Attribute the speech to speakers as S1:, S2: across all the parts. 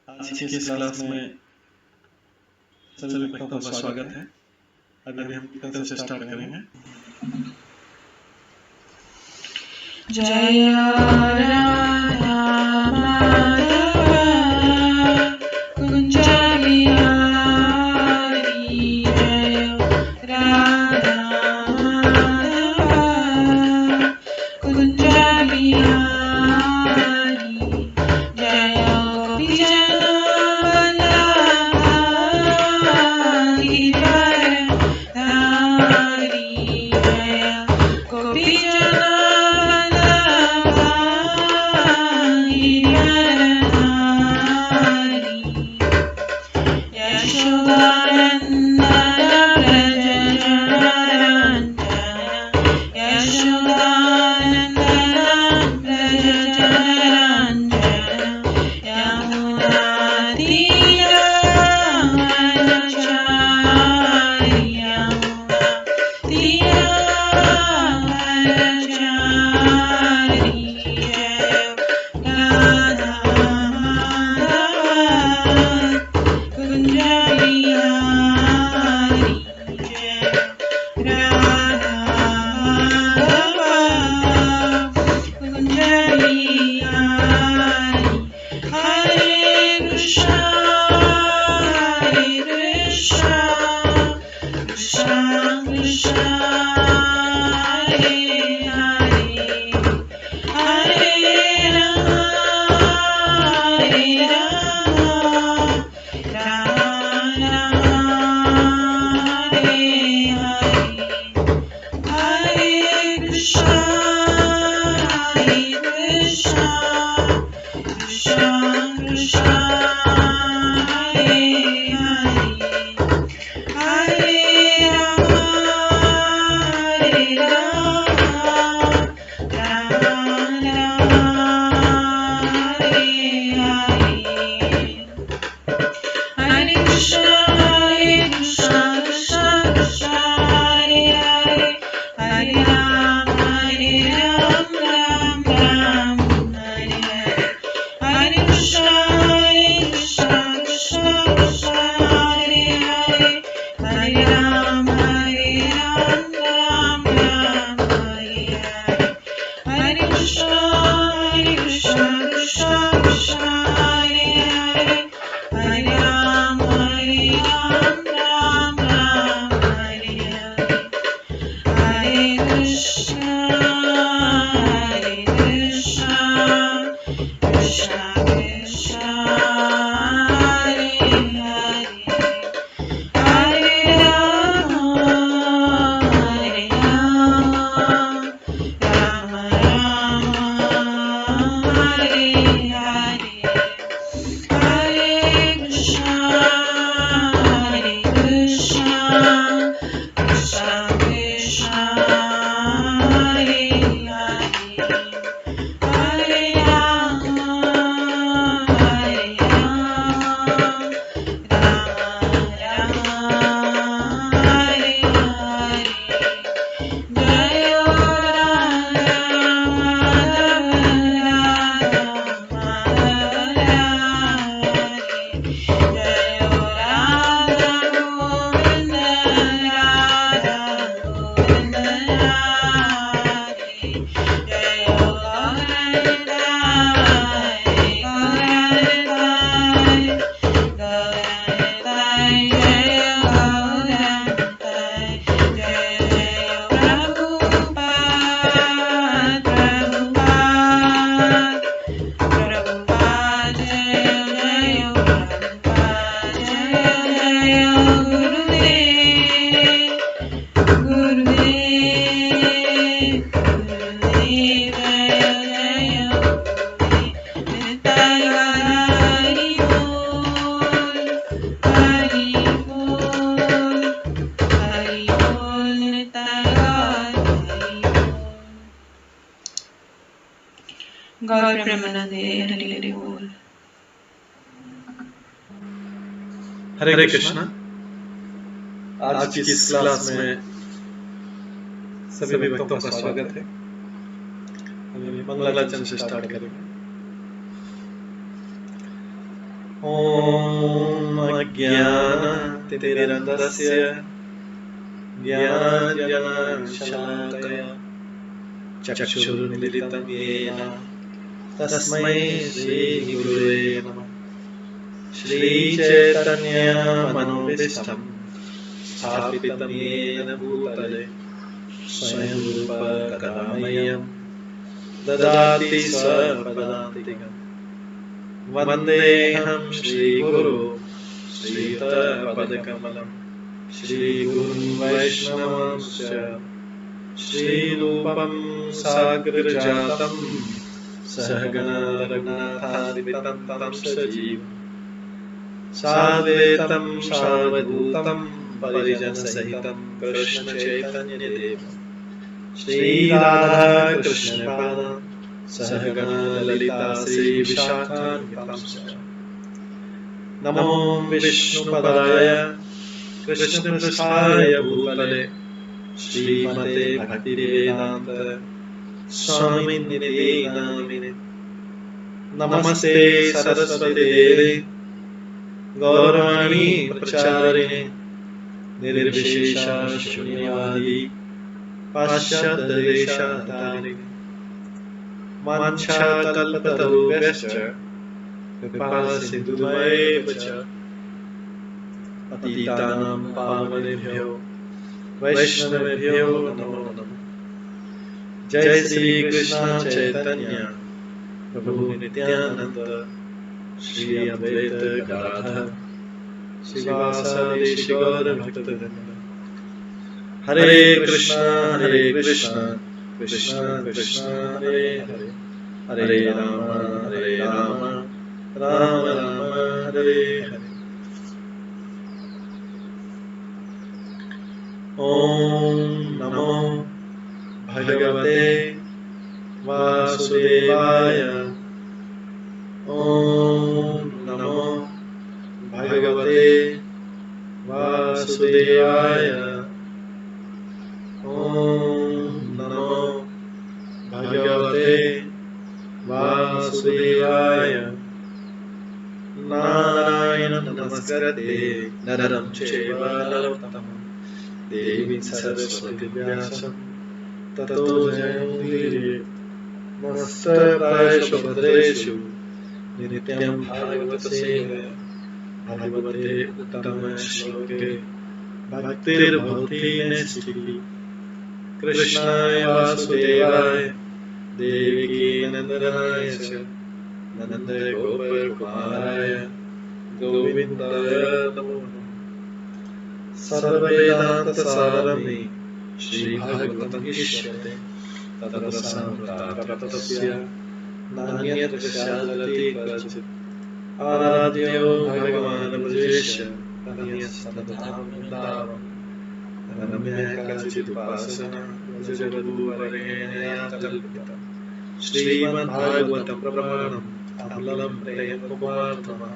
S1: आज की इस क्लास में सभी भक्तों का स्वागत है। अभी हम कीर्तन से स्टार्ट करेंगे।
S2: जय राधा माधव कुंज बिहारी, जय राधा माधव कुंज बिहारी, जय गोपी जन धारी, जय गोपी गौर प्रेमानंदे हरि हरि बोल।
S1: हरे कृष्णा। आज की इस क्लास में सभी भक्तों का स्वागत है। अभी मंगलाचरण से स्टार्ट करेंगे। ॐ अज्ञानतिमिरन्धस्य ज्ञानाञ्जनशलाकया चक्षुरुन्मिलितं येन तस्मै श्रीगुरुवे नमः। श्रीचैतन्यमनोभीष्टं स्थापितं येन भूतले स्वयं रूप कदा मह्यं ददाति स्वपदान्तिकम्। वन्देऽहं श्रीगुरो श्रीयुतपदकमलं श्रीगुरुं वैष्णवांश्च श्रीरूपं साग्रजातं सहगणा रघुनाथान्वितं तं सजीवं साद्वैतं सावधूतं परिजनसहितं कृष्णचैतन्यदेवं श्रीराधाकृष्णपादान् सहगणा ललिता श्रीविशाखान्वितांश्च। नमो विष्णुपदाय कृष्णपृष्ठाय भूतले श्रीमते भक्तिवेदान्त स्वामिनिधि नामिने। नमस्ते सरस्वती देवे गौरवाणी प्रचारिणे निर्विशेष शून्यवादी पाश्चात्यदेशधारिणे। वाञ्छाकल्पतरुभ्यश्च कृपासिन्धुभ्येव च पतितानां पावनेभ्यो वैष्णवेभ्यो नमो नमः। जय श्री कृष्ण चैतन्य प्रभु नित्यानंद श्री अद्वैत गदाधर श्रीवासादि गौर भक्तवृंद। हरे कृष्ण कृष्ण कृष्ण हरे हरे, हरे राम राम राम हरे हरे। ओम नमो भगवते वासुदेवाय। ओम नमो भगवते वासुदेवाय। ओम नमो भगवते वासुदेवाय। नारायणं नमस्कृत्य नरं चैव नरोत्तमं देवीं सरस्वतीं व्यासं ततो जयमुदीरयेत्। नमस्ते भद्रेषु नित्यं भागवत सेवया भगवते उत्तम श्लोके भक्तिर्भवति नैष्ठिकी। कृष्णाय वासुदेवाय देवकी नंदनाय च नंद गोपकुमाराय गोविन्दाय नमो नमः। सर्ववेदान्तसारमि श्रीभागवतम् इष्यते तदरसामृतार्थस्य नान्यत् प्रसादति क्वचित्। आराध्यो भगवान् ब्रजेश अन्यस्ततधाम वृन्दावन्। रम्य कचिदुपासना जगद्गुरुवरेण्य या कल्पिता। श्रीमद्भागवतं प्रमाणम् अमलं प्रेमकुमारतमः।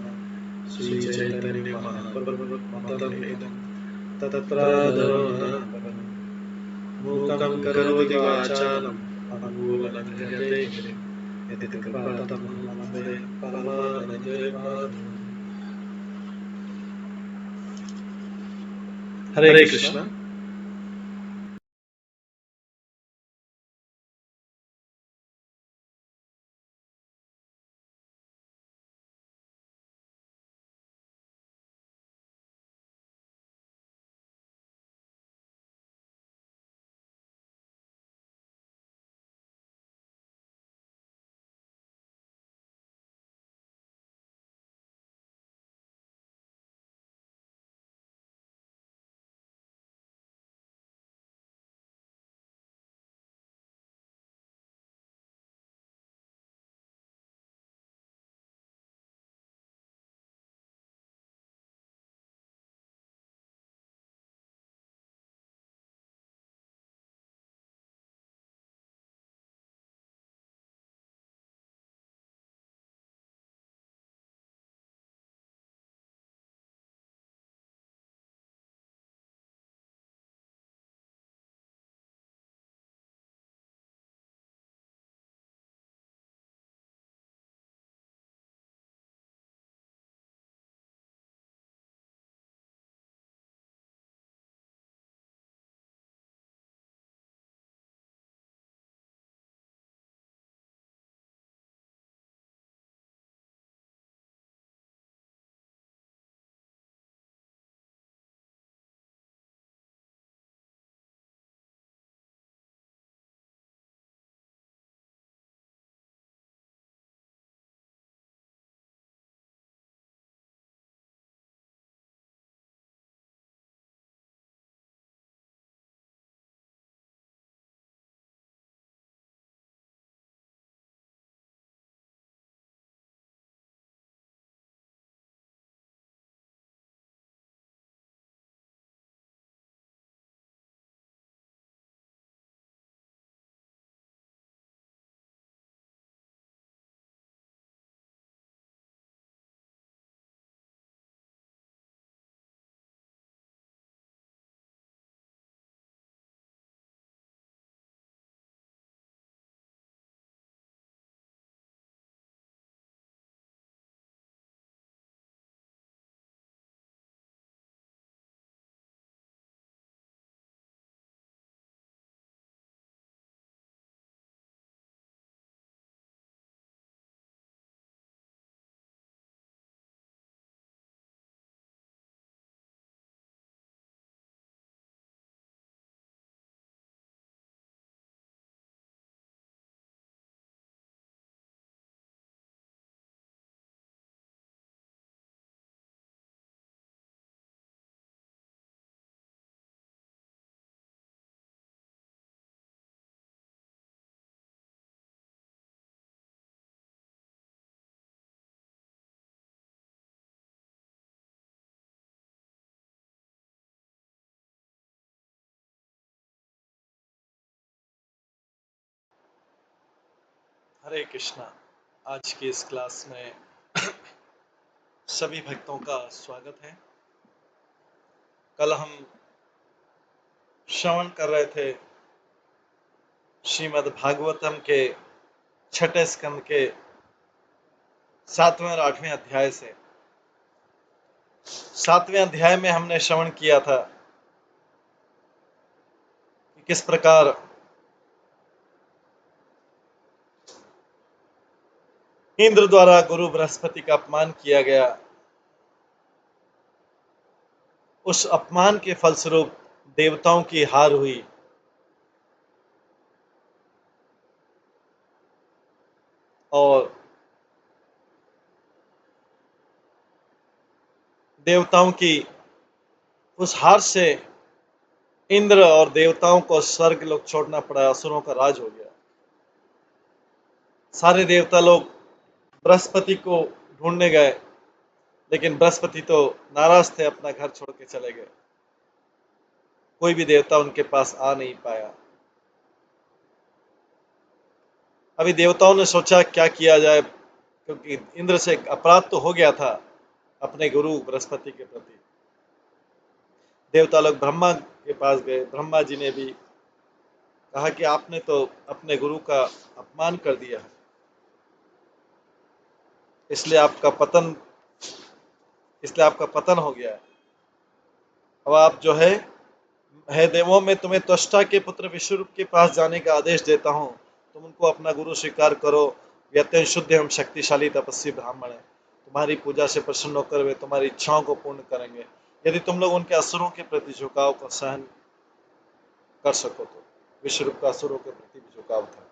S1: श्रीचैतन्यमहाप्रभुमतमेदं तत्प्रसादो न परम्। मूकं करोति वाचालं पङ्गुलङ्घ्यते गिरिं यत्कृपातमहं वन्दे परमानन्दमाधवम्। हरे कृष्ण। हरे कृष्णा। आज की इस क्लास में सभी भक्तों का स्वागत है। कल हम श्रवण कर रहे थे श्रीमद् भागवतम के छठे स्कंद के 7वें और 8वें अध्याय से। 7वें अध्याय में हमने श्रवण किया था कि किस प्रकार इंद्र द्वारा गुरु बृहस्पति का अपमान किया गया। उस अपमान के फलस्वरूप देवताओं की हार हुई और देवताओं की उस हार से इंद्र और देवताओं को स्वर्ग लोग छोड़ना पड़ा। असुरों का राज हो गया। सारे देवता लोग बृहस्पति को ढूंढने गए, लेकिन बृहस्पति तो नाराज थे, अपना घर छोड़ के चले गए। कोई भी देवता उनके पास आ नहीं पाया। अभी देवताओं ने सोचा क्या किया जाए, क्योंकि इंद्र से अपराध तो हो गया था अपने गुरु बृहस्पति के प्रति। देवता लोग ब्रह्मा के पास गए। ब्रह्मा जी ने भी कहा कि आपने तो अपने गुरु का अपमान कर दिया है, इसलिए आपका पतन हो गया है। अब आप जो है देवों में तुम्हें त्वष्टा के पुत्र विश्वरूप के पास जाने का आदेश देता हूँ। तुम उनको अपना गुरु स्वीकार करो। वे अत्यंत शुद्ध एवं शक्तिशाली तपस्वी ब्राह्मण है। तुम्हारी पूजा से प्रसन्न होकर वे तुम्हारी इच्छाओं को पूर्ण करेंगे, यदि तुम लोग उनके असुरों के प्रति झुकाव को सहन कर सको तो। विश्वरूप का असुरों के प्रति भी झुकाव था।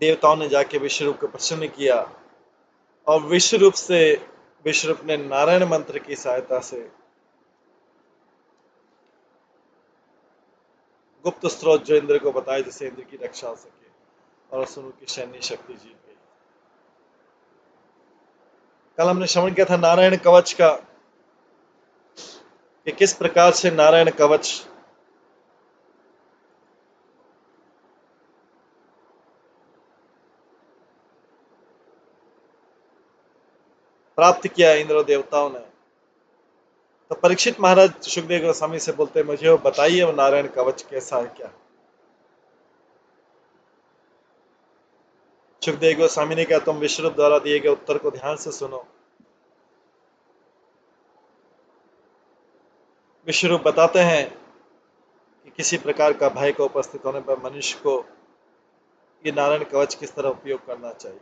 S1: देवताओं ने जाके विश्वरूप को प्रसन्न किया और विश्वरूप ने नारायण मंत्र की सहायता से गुप्त स्रोत जो इंद्र को बताया, जिससे इंद्र की रक्षा हो सके और असुरों की सैन्य शक्ति जीत गई। कल हमने श्रवण किया था नारायण कवच का, कि किस प्रकार से नारायण कवच प्राप्त किया इंद्र देवताओं ने। तो परीक्षित महाराज सुखदेव गोस्वामी से बोलते, मुझे वो बताइए वो नारायण कवच कैसा है क्या। सुखदेव गोस्वामी ने कहा, तुम विश्वरूप द्वारा दिए गए उत्तर को ध्यान से सुनो। विश्वरूप बताते हैं कि किसी प्रकार का भय को उपस्थित होने पर मनुष्य को ये नारायण कवच किस तरह उपयोग करना चाहिए।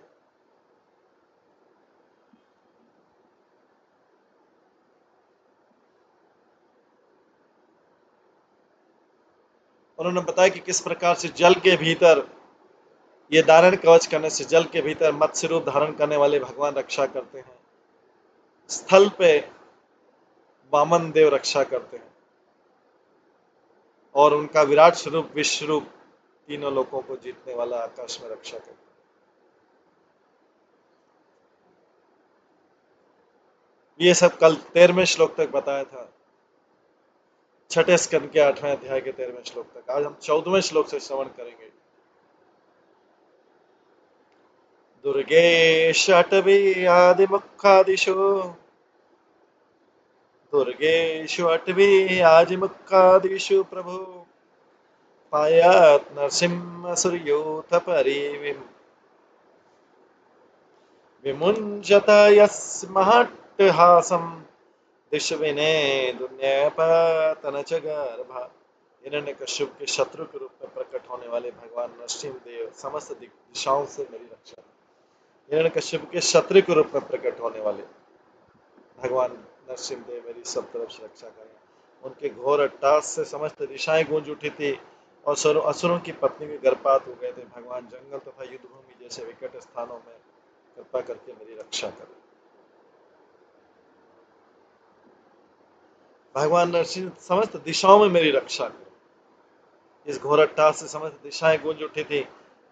S1: उन्होंने बताया कि किस प्रकार से जल के भीतर ये नारायण कवच करने से जल के भीतर मत्स्य रूप धारण करने वाले भगवान रक्षा करते हैं, स्थल पे वामन देव रक्षा करते हैं और उनका विराट स्वरूप विश्वरूप तीनों लोगों को जीतने वाला आकाश में रक्षा करते हैं। ये सब कल 13वें श्लोक तक बताया था, छठे स्कंद के 8वें अध्याय के 13वें श्लोक तक। आज हम 14वें श्लोक से श्रवण करेंगे। दुर्गेश अटवी आदि मुखादिशो दुर्गेशु अटवी आदि मुखादिशु प्रभु पायात् नरसिंह सूर्योऽथ परि विमुञ्चत यस्महट्टहासं दिशविने दुन्यपतन च गर्भा। हिरण्यकश्यप के शत्रु के रूप में प्रकट होने वाले भगवान नरसिंह देव समस्त दिशाओं से मेरी रक्षा करें। हिरण्यकश्यप के शत्रु के रूप में प्रकट होने वाले भगवान नरसिंह देव मेरी सब तरफ से रक्षा करें। उनके घोर अट्टहास से समस्त दिशाएं गूंज उठी थी और असुरों की पत्नी के गर्भपात हो गए थे। भगवान जंगल तथा युद्ध भूमि जैसे विकट स्थानों में कृपा करके मेरी रक्षा करें। भगवान नरसिंह समस्त दिशाओं में मेरी रक्षा करें। इस घोर अट्टहास से समस्त दिशाएं गूंज उठी थी,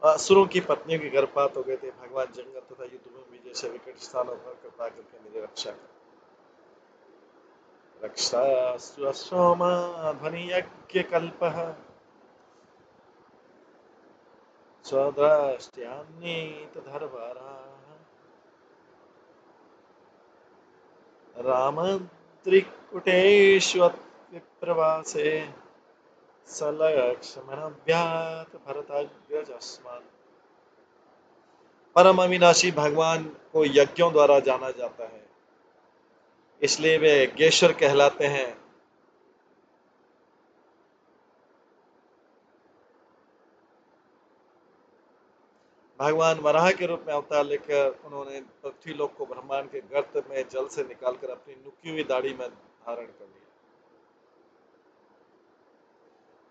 S1: असुरों की पत्नियों के गर्भपात हो गए थे। भगवान जंगल तथा युद्ध भूमि जैसे विकट स्थानों पर कृपा करके मेरी रक्षा करें। रक्षास्व सोमा ध्वनि यज्ञ कल्पः स्वद्रष्ट्यान्नितधर्मराः रामत्रिकुटेष्वत्विप्रवासे सलक्ष्मणव्यात भरतग्रजस्मान्। परम अविनाशी भगवान को यज्ञों द्वारा जाना जाता है, इसलिए वे यज्ञेश्वर कहलाते हैं। भगवान वराह के रूप में अवतार लेकर उन्होंने पृथ्वी लोक को ब्रह्मांड के गर्त में जल से निकालकर अपनी नुकी हुई दाढ़ी में धारण कर लिया।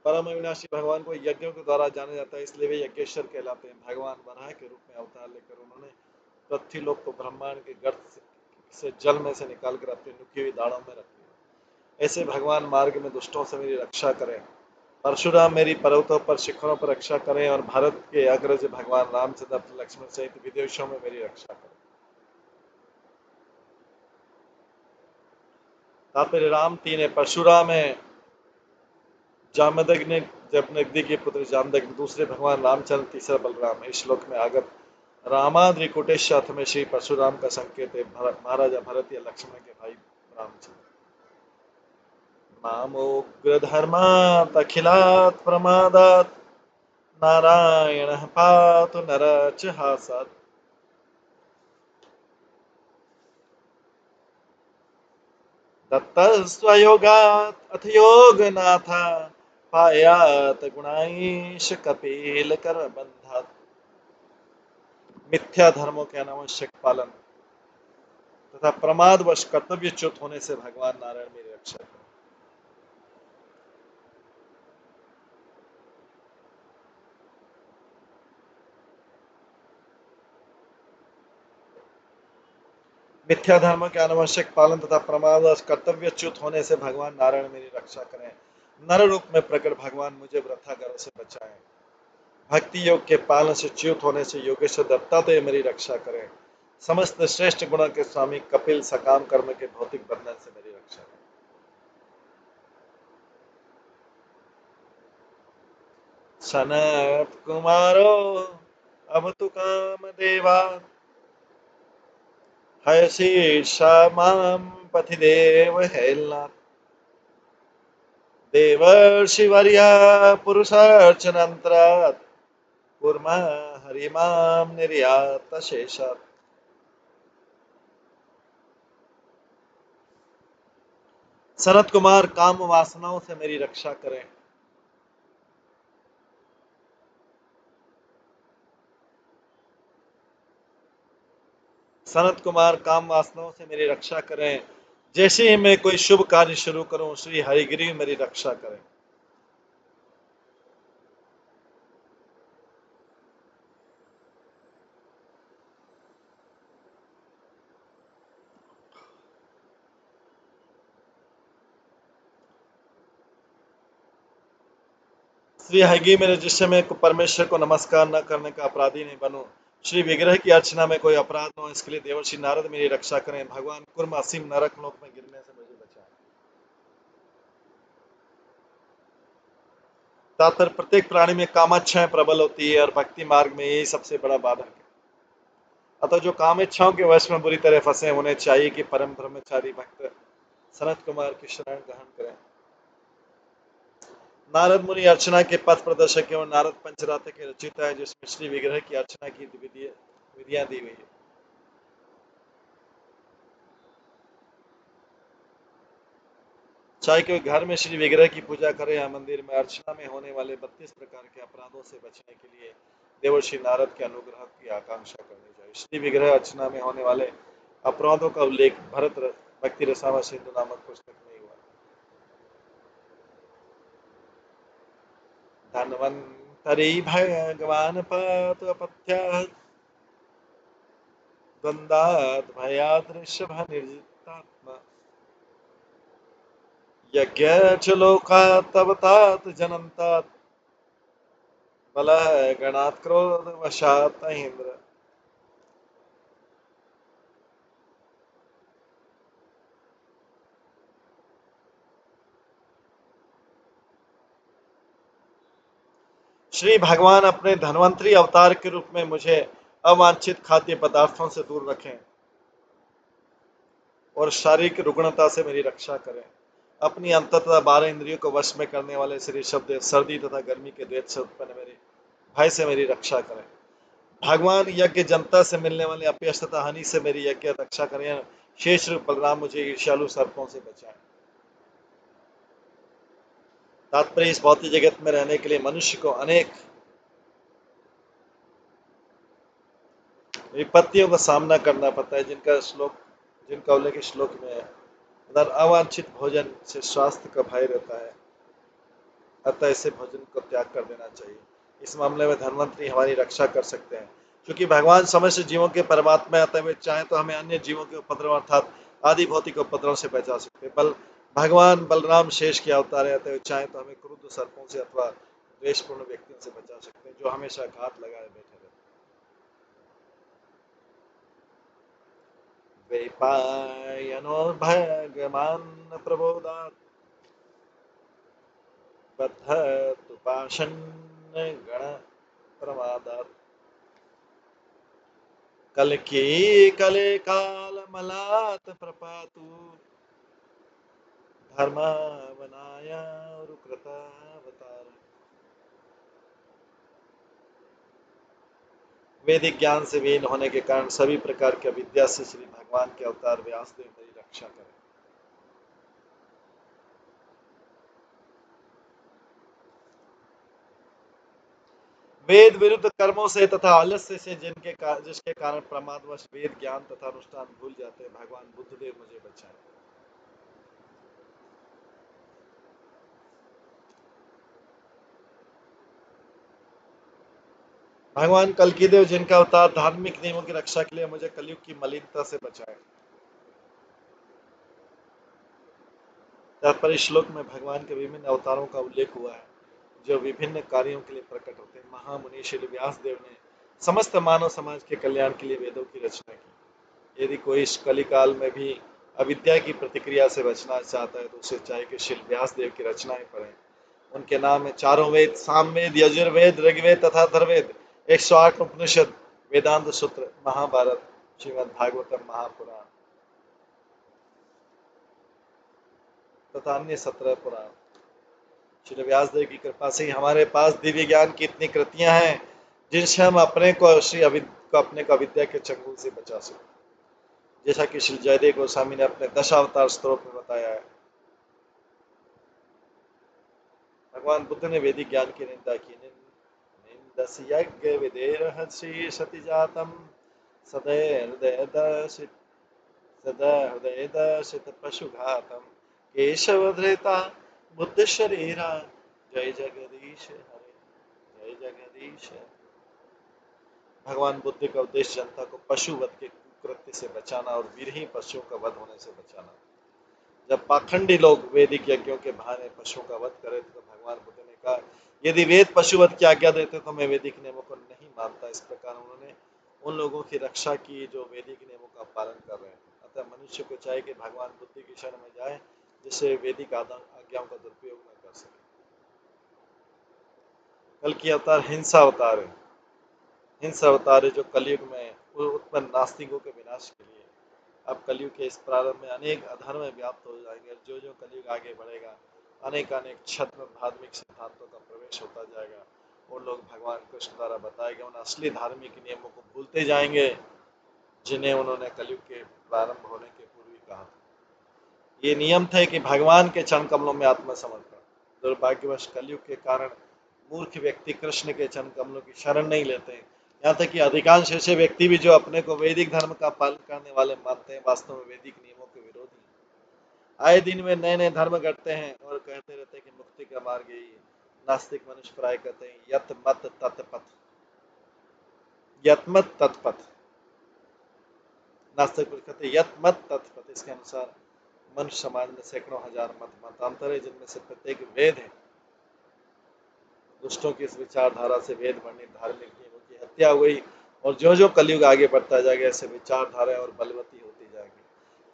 S1: परम अविनाशी भगवान को यज्ञों के द्वारा जाना जाता है, इसलिए वे यज्ञेश्वर कहलाते हैं। भगवान वराह के रूप में अवतार लेकर उन्होंने पृथ्वी लोक को ब्रह्मांड के गर्त से जल में से निकालकर अपनी नुकी हुई दाढ़ों में रख लिया। ऐसे भगवान मार्ग में दुष्टों से मेरी रक्षा करें। परशुराम मेरी पर्वतों पर शिखरों पर रक्षा करें और भारत के अग्रज भगवान रामचंद्र लक्ष्मण सहित विदेशों में मेरी रक्षा करें। तात्पर्य राम तीन है, परशुराम है, जामदग्नि जमदग्नि के पुत्र जामदग्नि, दूसरे भगवान रामचंद्र, तीसरा बलराम है। इस श्लोक में आगत रामाद्रिकुटेश अर्थ में श्री परशुराम का संकेत है महाराजा भरत या लक्ष्मण के भाई रामचंद्र। मामोग्रधर्मात् अखिलात् प्रमादात् नारायणः पातु नरचहासात्। दत्तस्वयोगात् अथ योगनाथ पायात् गुणाईश कपिल कर बंधात्। मिथ्या धर्मों के अनावश्यक पालन तथा प्रमादवश कर्तव्यच्युत होने से भगवान नारायण मेरी रक्षा करें। मिथ्या धर्म के अनावश्यक पालन तथा प्रमादवश कर्तव्यच्युत होने से भगवान नारायण मेरी रक्षा करें। नर रूप में प्रकट भगवान मुझे वृथागरों से बचाएं। भक्ति योग के पालन से च्युत होने से योगेश्वर दत्तात्रेय मेरी रक्षा करें। समस्त श्रेष्ठ गुणों के स्वामी कपिल सकाम कर्म के भौतिक बंधन से मेरी रक्षा करें। सनत कुमारो अवतु काम देवा हयशीर्षा माम पथि देव हेलनाथ। देवर्षिवर्या पुरुषार्चनंतरात् कुर्मा हरिमाम निर्यात शेषात्। सनत कुमार काम वासनाओं से मेरी रक्षा करें। सनत कुमार काम वासनाओं से मेरी रक्षा करें। जैसे ही मैं कोई शुभ कार्य शुरू करूं, श्री हरिगिरी मेरी रक्षा करें। श्री हरिगिरी मेरे, जिससे मैं परमेश्वर को नमस्कार न करने का अपराधी नहीं बनूं। श्री विग्रह की अर्चना में कोई अपराध न हो, इसके लिए देवर्षि नारद मेरी रक्षा करें। भगवान कुर्म असीम नरक लोक में गिरने से मुझे बचाएं। तात्पर्य प्रत्येक प्राणी में कामाच्छाएं प्रबल होती है और भक्ति मार्ग में यही सबसे बड़ा बाधक है। अतः जो काम इच्छाओं के वश में बुरी तरह फंसे, उन्हें चाहिए कि परम ब्रह्मचारी भक्त सनत कुमार की शरण ग्रहण करें। नारद मुनि अर्चना के पथ प्रदर्शक एवं नारद पंचरात्र के रचयिता है, जिसमें श्री विग्रह की अर्चना की विधियां दी हुई है। चाहे कोई घर में श्री विग्रह की पूजा करे या मंदिर में, अर्चना में होने वाले 32 प्रकार के अपराधों से बचने के लिए देवर्षि नारद के अनुग्रह की आकांक्षा करनी चाहिए। श्री विग्रह अर्चना में होने वाले अपराधों का उल्लेख भरत भक्ति रसावा सिंधु नामक पुस्तक में हुआ। धन्वंतरी भगवान पातु अपत्यात् द्वंद्वात् भयात् ऋषभ निर्जितात्मा। यज्ञ च लोकात् तवतात् जनन्तात् बलः गणात् क्रोध वशात् इंद्र। श्री भगवान अपने धन्वंतरी अवतार के रूप में मुझे अवांछित खाद्य पदार्थों से दूर रखें और शारीरिक रुग्णता से मेरी रक्षा करें। अपनी अंततः 12 इंद्रियों को वश में करने वाले श्री शब्द सर्दी तथा गर्मी के द्वैत से उत्पन्न मेरे भय से मेरी रक्षा करें। भगवान यज्ञ जनता से मिलने वाले अपयश तथा हानि से मेरी यज्ञ रक्षा करें। शेष रूप बलराम मुझे ईर्ष्यालु सर्पों से बचाएं। तात्पर्य, इस भौतिक जगत में रहने के लिए मनुष्य को अनेक विपत्तियों का सामना करना पड़ता है, जिनका उल्लेख इस श्लोक में है। उधर अवांछित भोजन से स्वास्थ्य का भय रहता है, अतः ऐसे भोजन को त्याग कर देना चाहिए। इस मामले में धन्वंतरी हमारी रक्षा कर सकते हैं, क्योंकि भगवान समस्त जीवों के परमात्मा है, अतः वे चाहे तो हमें अन्य जीवों के उपद्रव अर्थात आदि भौतिक उपद्रव से बचा सकते हैं। भगवान बलराम शेष के अवतार है, अतः वे चाहे तो हमें क्रुद्ध सर्पों से अथवा द्वेषपूर्ण व्यक्तियों से बचा सकते हैं, जो हमेशा घात लगाए बैठे रहते हैं। वैपायनो भगवान प्रबोधात् बद्धतु पाषण्य गण प्रमादात् कल्कि कले कालमलात् प्रपातु धर्मावनाय रुकृतावतार। वैदिक ज्ञान से विहीन होने के कारण सभी प्रकार की अविद्या से श्री भगवान के अवतार व्यासदेव मेरी रक्षा करें। वेद विरुद्ध कर्मों से तथा आलस्य से जिसके कारण प्रमादवश वेद ज्ञान तथा अनुष्ठान भूल जाते हैं, भगवान बुद्धदेव मुझे बचाएं। भगवान कल्कि देव जिनका अवतार धार्मिक नियमों की रक्षा के लिए, मुझे कलयुग की मलिनता से बचाएं। तात्पर्य, श्लोक में भगवान के विभिन्न अवतारों का उल्लेख हुआ है, जो विभिन्न कार्यों के लिए प्रकट होते हैं। महामुनि श्री व्यासदेव ने समस्त मानव समाज के कल्याण के लिए वेदों की रचना की। यदि कोई इस कलिकाल में भी अविद्या की प्रतिक्रिया से बचना चाहता है, तो उसे चाहिए कि श्री व्यासदेव की रचनाएं पढ़ें। उनके नाम में चारों वेद, सामवेद, यजुर्वेद, ऋग्वेद तथा अथर्ववेद, 108 उपनिषद, वेदांत सूत्र, महाभारत, श्रीमद् भागवतम, महापुराण तथा अन्य 17 पुराण। श्री व्यासदेव की कृपा से हमारे पास दिव्य ज्ञान की इतनी कृतियां हैं, जिनसे हम अपने को अविद्या के चंगुल से बचा सकते, जैसा कि श्री जयदेव गोस्वामी ने अपने दशावतार स्तोत्र में बताया है। भगवान बुद्ध ने वैदिक ज्ञान की निंदा की। निंदसि यज्ञ विदेरहसि सति जातम सदहृदयदर्शित पशुघातम केशवधृता बुद्ध शरीरा। जय जगदीश हरे, जय जगदीश। भगवान बुद्ध का उद्देश्य जनता को पशुवध के कुकृत्य से बचाना और विरही पशुओं का वध होने से बचाना। जब पाखंडी लोग वैदिक यज्ञों के बहाने पशुओं का वध करे, तो भगवान बुद्ध ने कहा, यदि वेद पशुवध की आज्ञा देते तो मैं वैदिक नियमों को नहीं मानता। इस प्रकार उन्होंने उन लोगों की रक्षा की जो वैदिक नियमों का पालन कर रहे हैं। अतः मनुष्य को चाहिए कि भगवान बुद्ध की शरण में जाए, जिससे वैदिक आज्ञाओं का दुरुपयोग न कर सके। कल की अवतार हिंसा अवतार है। हिंसा अवतार है जो कलयुग में उत्पन्न नास्तिकों के विनाश के लिए। अब कलयुग के इस प्रारंभ में अनेक अधर्म व्याप्त हो जाएंगे। जो जो कलयुग आगे बढ़ेगा, अनेक छद्म धार्मिक सिद्धांतों का प्रवेश होता जाएगा। और लोग भगवान कृष्ण द्वारा बताए गए उन असली धार्मिक नियमों को भूलते जाएंगे, जिन्हें उन्होंने कलयुग के प्रारंभ होने के पूर्व ही कहा था। ये नियम थे कि भगवान के चरण कमलों में आत्मसमर्पण। दुर्भाग्यवश कलयुग के कारण मूर्ख व्यक्ति कृष्ण के चरण कमलों की शरण नहीं लेते। यहाँ तक कि अधिकांश ऐसे व्यक्ति भी जो अपने को वैदिक धर्म का पालन करने वाले मानते हैं, वास्तव में वैदिक नियमों के विरोधी। आए दिन में नए नए धर्म गढ़ते हैं और कहते रहते हैं कि मुक्ति का मार्ग यही है। नास्तिक मनुष्य प्राय कहते हैं यत मत तत्पथ, यत मत तत्पथ। नास्तिक कहते हैं यत मत तत्पथ। इसके अनुसार मनुष्य समाज में सैकड़ों हजार मतांतर है, जिनमें से प्रत्येक वेद है। दुष्टों की इस विचारधारा से वेद वर्णित धार्मिक नियमों की हत्या हुई, और जो जो कलयुग आगे बढ़ता जाएगा, ऐसे विचारधाराएं और बलवती होती जाएगी।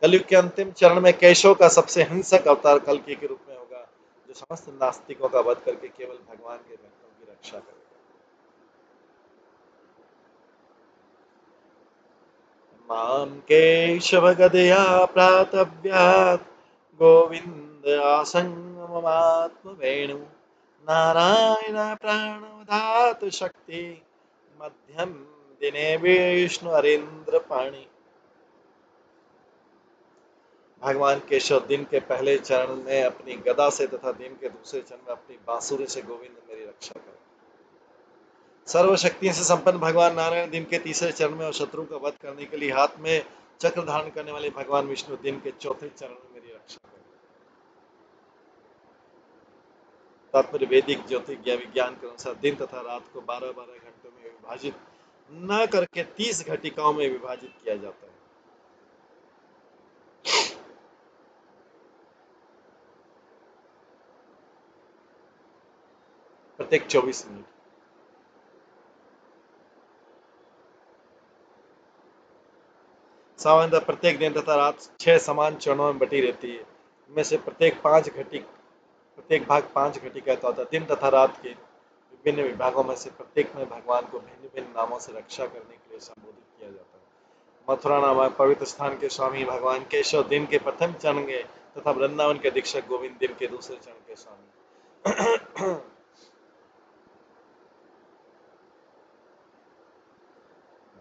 S1: कलयुग के अंतिम चरण में केशव का सबसे हिंसक अवतार कल्कि के रूप में होगा, जो समस्त नास्तिकों का वध करके केवल भगवान के भक्तों की रक्षा करेगा। मां केशवगदया प्रातव्यात् गोविन्द आसङ्गममात्मवेणु नारायण प्राणवधातु शक्ति मध्यम दिने विष्णु हरेन्द्र पाणि। भगवान केशव दिन के पहले चरण में अपनी गदा से तथा दिन के दूसरे चरण में अपनी बांसुरी से गोविंद मेरी रक्षा करें। सर्वशक्तियों से संपन्न भगवान नारायण दिन के तीसरे चरण में और शत्रु का वध करने के लिए हाथ में चक्र धारण करने वाले भगवान विष्णु दिन के चौथे चरण में मेरी रक्षा करें। तात्पर्य वैदिक ज्योतिष विज्ञान के अनुसार दिन तथा रात को 12-12 घंटों में विभाजित न करके 30 घटिकाओं में विभाजित किया जाता है। प्रत्येक 24 मिनट। सामान्यतः प्रत्येक दिन तथा रात 6 समान चरणों में बटी रहती है। इनमें से प्रत्येक भाग 5 घटिका का होता है। दिन तथा रात के विभिन्न विभागों में से प्रत्येक में भगवान को भिन्न भिन्न नामों से रक्षा करने के लिए संबोधित किया जाता है। मथुरा नामक पवित्र स्थान के स्वामी भगवान केशव दिन के प्रथम चरण के तथा वृंदावन के अधीक्षक गोविंद दिन के दूसरे चरण के स्वामी।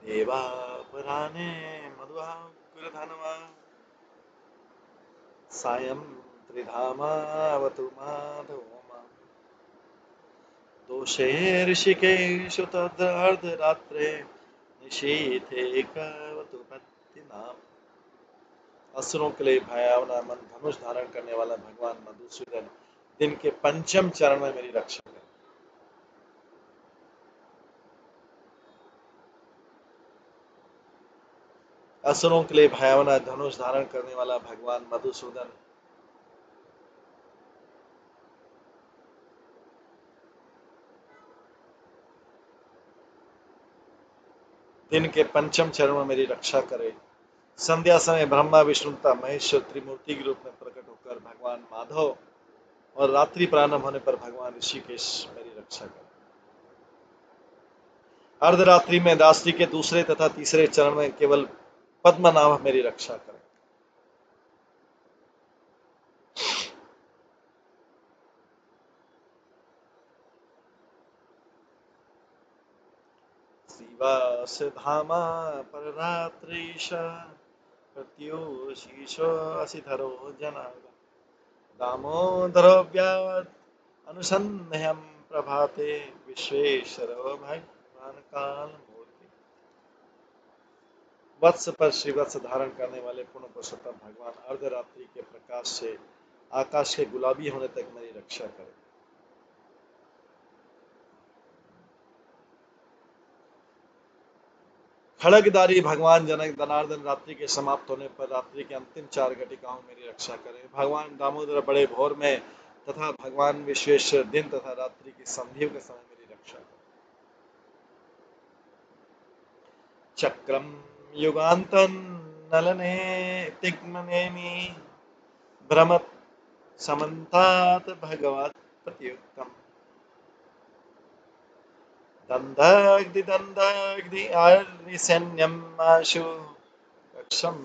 S1: देवापराणे मधुआकुलधनवा सायं त्रिधामावतु माधवमा दोषे ऋषिकेशु तदर्धरात्रे निशीथे कवतु पत्तिनाम। असुरों के लिए भयावना मन धनुष धारण करने वाला भगवान मधुसूदन दिन के पंचम चरण में मेरी रक्षा करे। असुरों के लिए भयावना धनुष धारण करने वाला भगवान मधुसूदन दिन के पंचम चरण में मेरी रक्षा करे। संध्या समय ब्रह्मा विष्णु तथा महेश्वर त्रिमूर्ति के रूप में प्रकट होकर भगवान माधव और रात्रि प्रारंभ होने पर भगवान ऋषिकेश मेरी रक्षा करे। अर्धरात्रि में दासी के दूसरे तथा तीसरे चरण में केवल पद्मनाभ मेरी रक्षा करे। श्रीवास धामा पररात्रीश प्रत्युशीशो असिधरो जनार्दन दामोदरो व्यावत् अनुसन्ध्यं प्रभाते विश्वेश्वरो भगवान काल मूर्ति। वत्स पर श्रीवत्स धारण करने वाले पूर्ण पुरुषोत्तम भगवान अर्धरात्रि के प्रकाश से आकाश के गुलाबी होने तक मेरी रक्षा करे। खड़गधारी भगवान जनक जनार्दन रात्रि के समाप्त होने पर रात्रि के अंतिम 4 घटिकाओं में मेरी रक्षा करे। भगवान दामोदर बड़े भोर में तथा भगवान विश्वेश्वर दिन तथा रात्रि की संधियों के समय मेरी रक्षा करे। चक्रम युगांतन नलने तिग्मनेमि भ्रमत समन्तात भगवत प्रतियुक्तम दंदग्धि आर्निसैन्यम आशु कक्षम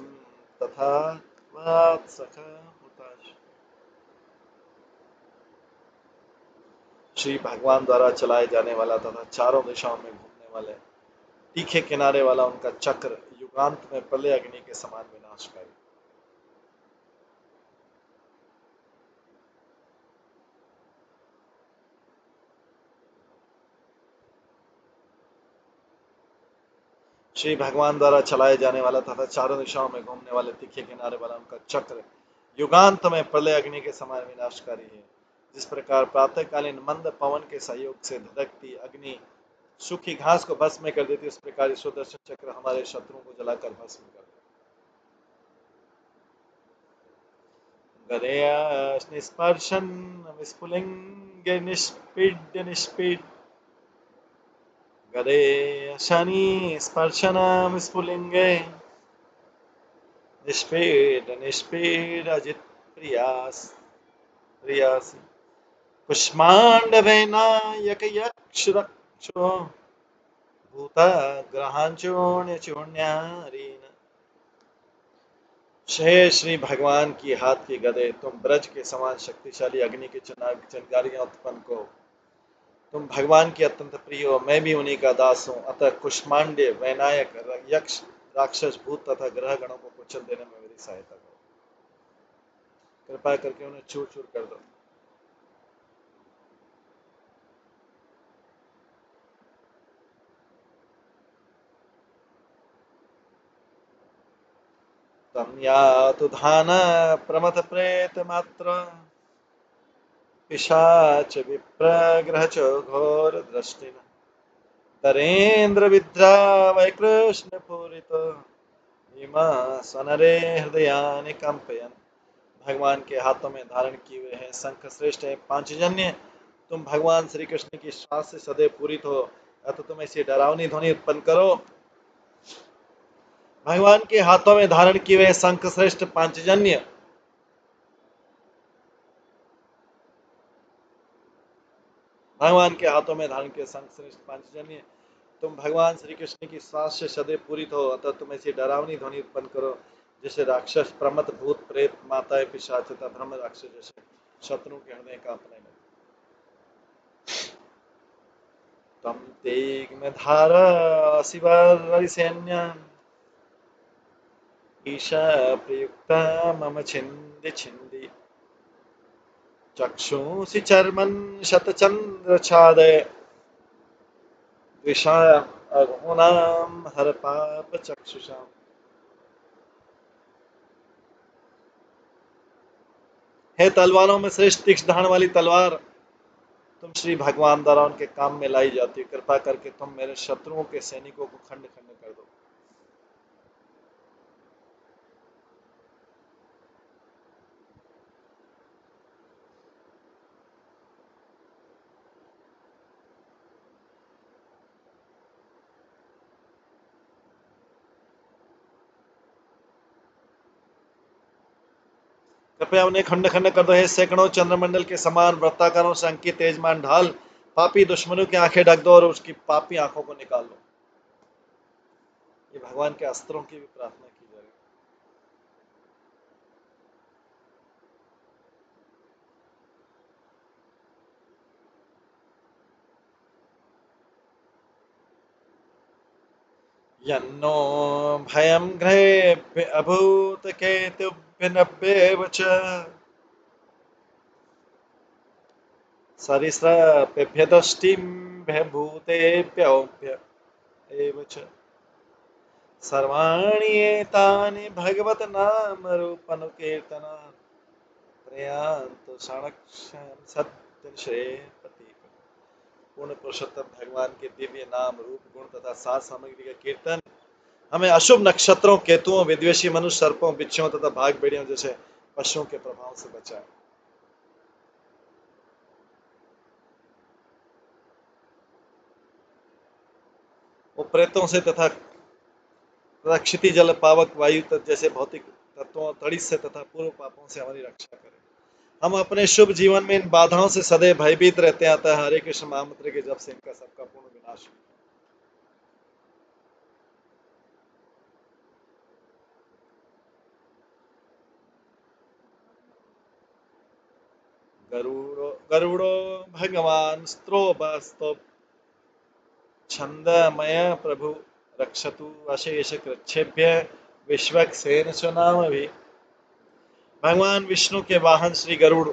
S1: तथा वात्सखा हुताश। श्री भगवान द्वारा चलाए जाने वाला तथा चारों दिशाओं में घूमने वाले तीखे किनारे वाला उनका चक्र युगांत में प्रलय अग्नि के समान विनाशकारी। श्री भगवान द्वारा चलाए जाने वाला तथा चारों दिशाओं में घूमने वाले तीखे किनारे वाला उनका चक्र युगांत में प्रलय अग्नि के समान विनाशकारी है। जिस प्रकार प्रातःकालीन मंद पवन के सहयोग से धधकती अग्नि सूखी घास को भस्म में कर देती, उस प्रकार सुदर्शन चक्र हमारे शत्रुओं को जलाकर भस्म कर देता। गदया निस्पर्शन विस्फुलिंग निष्पीड्य निष्पीड गदे शनि स्पर्शनम स्फुलिंगे निष्पीड अजित प्रियासी कुष्मांडवेनायक यक्ष रक्षो भूत ग्रहांचूर्ण्य चूर्ण्यारीन हे श्री भगवान की हाथ की गदे, तुम ब्रज के समान शक्तिशाली अग्नि की चिंगारियां उत्पन्न को। तुम भगवान की अत्यंत प्रिय हो, मैं भी उन्हीं का दास हूँ। अतः कुष्मांडे, वैनायक, यक्ष, राक्षस, भूत तथा ग्रह गणों को कुचल देने में मेरी सहायता करो। कृपा करके उन्हें चूर चूर कर दो। तम यातु धान प्रमथ प्रेत मात्र, पिशाच विप्रग्रह च घोर दृष्टिन, तरेन्द्र विद्रा वै कृष्ण पूरित, इमा स्वनरे हृदयानि कंपयन्। भगवान के हाथों में धारण किए हुए हैं शंख श्रेष्ठ है पांचजन्य। तुम भगवान श्री कृष्ण की श्वास से सदैव पूरित हो, अतः तुम ऐसी डरावनी ध्वनि उत्पन्न करो। भगवान के हाथों में धारण किए हुए शंख श्रेष्ठ पांचजन्य, भगवान के हाथों में धारण किए शंख श्रेष्ठ पांचजन्य, तुम भगवान श्री कृष्ण की श्वास से सदैव पूरित हो, अतः तुम ऐसी डरावनी ध्वनि उत्पन्न करो जैसे राक्षस, प्रमथ, भूत, प्रेत, माताएं, पिशाच तथा ब्रह्म राक्षस जैसे शत्रु के हृदय कांपने लगे। तम तेग्मधारा शिवरिसैन्य, ईशा प्रयुक्ता मम छिन्दी छिन्दी, चक्षुषि चर्मन् शतचन्द्रछादय, द्विषा अघोनाम हर पाप चक्षुषाम। हे तलवारों में श्रेष्ठ तीक्ष्ण धार वाली तलवार, तुम श्री भगवान द्वारा उनके काम में लाई जाती हो। कृपा करके तुम मेरे शत्रुओं के सैनिकों को खंड खंड कर दो। कृपया उन्हें खंड खंड कर दो। हे सैकड़ों चंद्रमंडल के समान वृत्ताकारों से अंकित तेजमान ढाल, पापी दुश्मनों की आंखें ढक दो और उसकी पापी आंखों को निकाल लो। ये भगवान के अस्त्रों की भी प्रार्थना की जा रही है। यन्नो भयं ग्रहेभ्य अभूत केतुभ्यनभ्येव च, सरिसृपेभ्यदष्टिभ्यभूतेभ्योऽभ्य एव च, सर्वाणि एतानि भगवत नाम रूपनुकीर्तनात्, प्रयान्तु क्षणक्षण सत्य श्रेयः। पूर्ण पुरुषोत्तम भगवान के दिव्य नाम, रूप, गुण तथा सार सामग्री का कीर्तन हमें अशुभ नक्षत्रों, केतुओं, विद्वेषी मनुष्य, सर्पों, बिच्छुओं तथा भाग बेड़ियों जैसे पशुओं के प्रभाव से बचाए। वो प्रेतों से तथा क्षिति जल पावक वायु जैसे भौतिक तत्वों, तड़ित से तथा पूर्व पापों से हमारी रक्षा करें। हम अपने शुभ जीवन में इन बाधाओं से सदैव भयभीत रहते हैं। अतः हरे कृष्ण महामंत्र के जप से इनका सबका पूर्ण विनाश हो। गरुड़ो गरुड़ो भगवान स्त्रोबस्तो छंदमय प्रभु, रक्षतु अशेष कृच्छेभ्य विश्वक्सेन स्वनाम भी। भगवान विष्णु के वाहन श्री गरुड़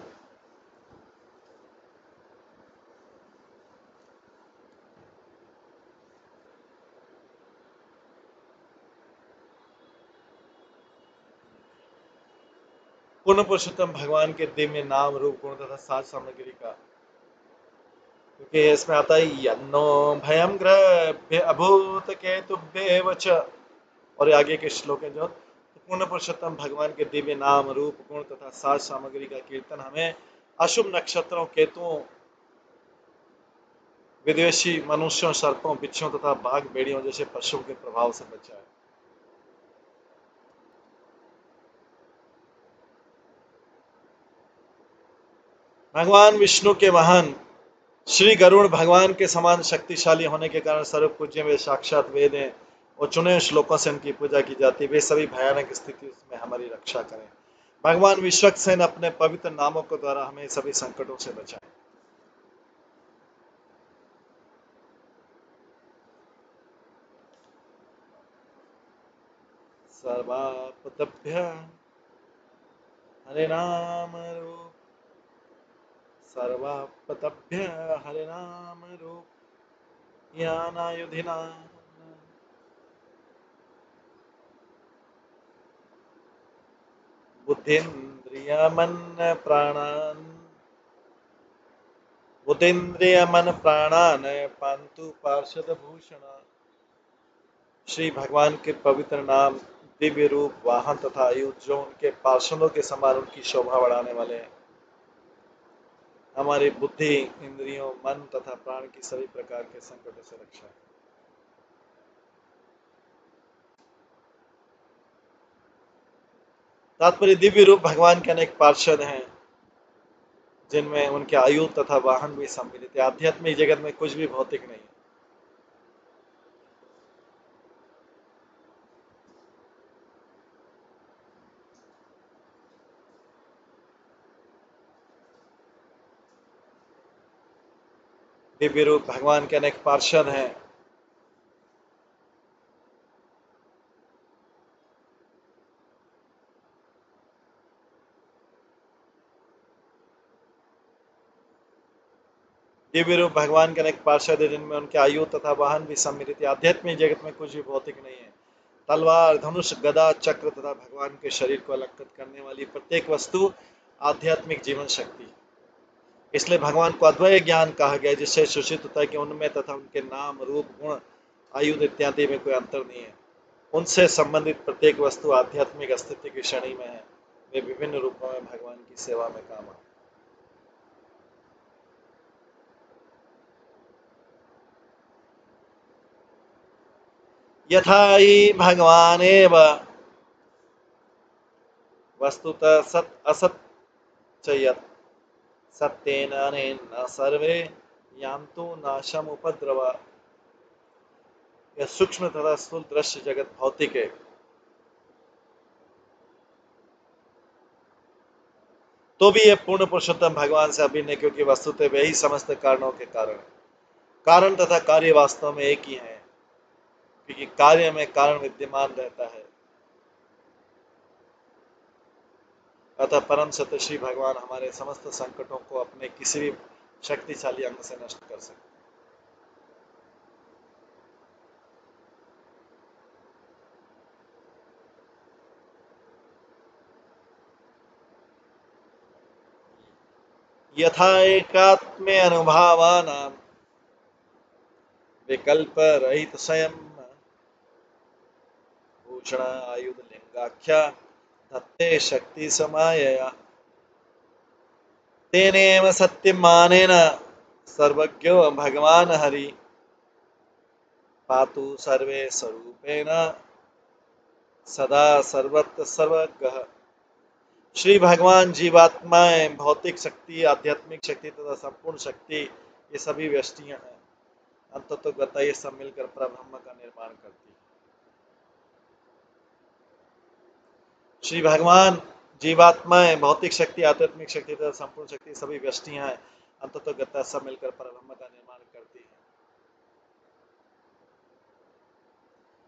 S1: पूर्ण पुरुषोत्तम भगवान के दिव्य नाम, रूप, गुण तथा साज सामग्री का, क्योंकि इसमें आता है यन्नो भयम ग्रह अभूत केतुभ्येव च, और आगे के श्लोक है जो, तो पूर्ण पुरुषोत्तम भगवान के दिव्य नाम, रूप, गुण तथा साज सामग्री का कीर्तन हमें अशुभ नक्षत्रों, केतुओं, विदेशी मनुष्यों, सर्पों, बिच्छुओं तथा बाघ बेड़ियों जैसे पशुओं के प्रभाव से बचाए। भगवान विष्णु के वाहन श्री गरुड़ भगवान के समान शक्तिशाली होने के कारण सर्व पूज्य वे साक्षात वेद हैं। और चुने हुए श्लोकों से उनकी पूजा की जाती है। वे सभी भयानक स्थिति में हमारी रक्षा करें। भगवान विश्वक्सेन अपने पवित्र नामों के द्वारा हमें सभी संकटों से बचाएं। सर्वापतभ्य हरे नाम रूप, सर्वापतभ्य हरे नाम रूप यानायुधिना बुद्धिन्द्रिय मन प्राणान, बुद्धिन्द्रिय मन प्राणान पांतु पार्षद भूषण। श्री भगवान के पवित्र नाम, दिव्य रूप, वाहन तथा आयुध जो उनके पार्षदों के समान उनकी शोभा बढ़ाने वाले हैं, हमारी बुद्धि, इंद्रियों, मन तथा प्राण की सभी प्रकार के संकटों से रक्षा। तात्पर्य, दिव्य रूप भगवान के अनेक पार्षद हैं जिनमें उनके आयु तथा वाहन भी सम्मिलित है। आध्यात्मिक जगत में कुछ भी भौतिक नहीं। दिव्य रूप भगवान के अनेक पार्षद हैं दिव्य रूप भगवान के अनेक पार्षद हैं जिनमें उनके आयु तथा वाहन भी सम्मिलित है। आध्यात्मिक जगत में कुछ भी भौतिक नहीं है। तलवार, धनुष, गदा, चक्र तथा भगवान के शरीर को अलंकृत करने वाली प्रत्येक वस्तु आध्यात्मिक जीवन शक्ति है। इसलिए भगवान को अद्वैय ज्ञान कहा गया, जिससे सूचित होता है कि उनमें तथा उनके नाम, रूप, गुण, आयुध इत्यादि में कोई अंतर नहीं है। उनसे संबंधित प्रत्येक वस्तु आध्यात्मिक अस्तित्व की श्रेणी में है। वे विभिन्न रूपों में भगवान की सेवा में काम आते। यथा हि भगवानेव वस्तुतः सत् असत् च यत् सत्येन अनेन सर्वे यान्तु नाशम उपद्रवा। यह सूक्ष्म तथा स्थूल दृश्य जगत भौतिक है, तो भी यह पूर्ण पुरुषोत्तम भगवान से अभिन्न है, क्योंकि वस्तुतः वे ही समस्त कारणों के कारण, कारण तथा कार्य वास्तव में एक ही है, क्योंकि कार्य में कारण विद्यमान रहता है। अतः परम सत्य श्री भगवान हमारे समस्त संकटों को अपने किसी भी शक्तिशाली अंग से नष्ट कर सकते। यथा एकात्मे अनुभावानां विकल्प रहित स्वयं भूषण आयुध लिंगाख्या तत्ते शक्ति समायया तेनेव सत्यमानेन सर्वज्ञो भगवान हरि पातु सर्वे स्वरूपेण सदा सर्वत्र सर्वज्ञः। श्री भगवान, जीवात्माएं, भौतिक शक्ति, आध्यात्मिक शक्ति तथा संपूर्ण शक्ति, ये सभी व्यष्टियां हैं। अंततोगत्वा ये सब मिलकर परब्रह्म का निर्माण करती है। श्री भगवान, जीवात्माएं, भौतिक शक्ति, आध्यात्मिक शक्ति तथा संपूर्ण शक्ति, सभी व्यष्टियां हैं। अंततोगत्वा सब मिलकर परब्रह्म का निर्माण करती है।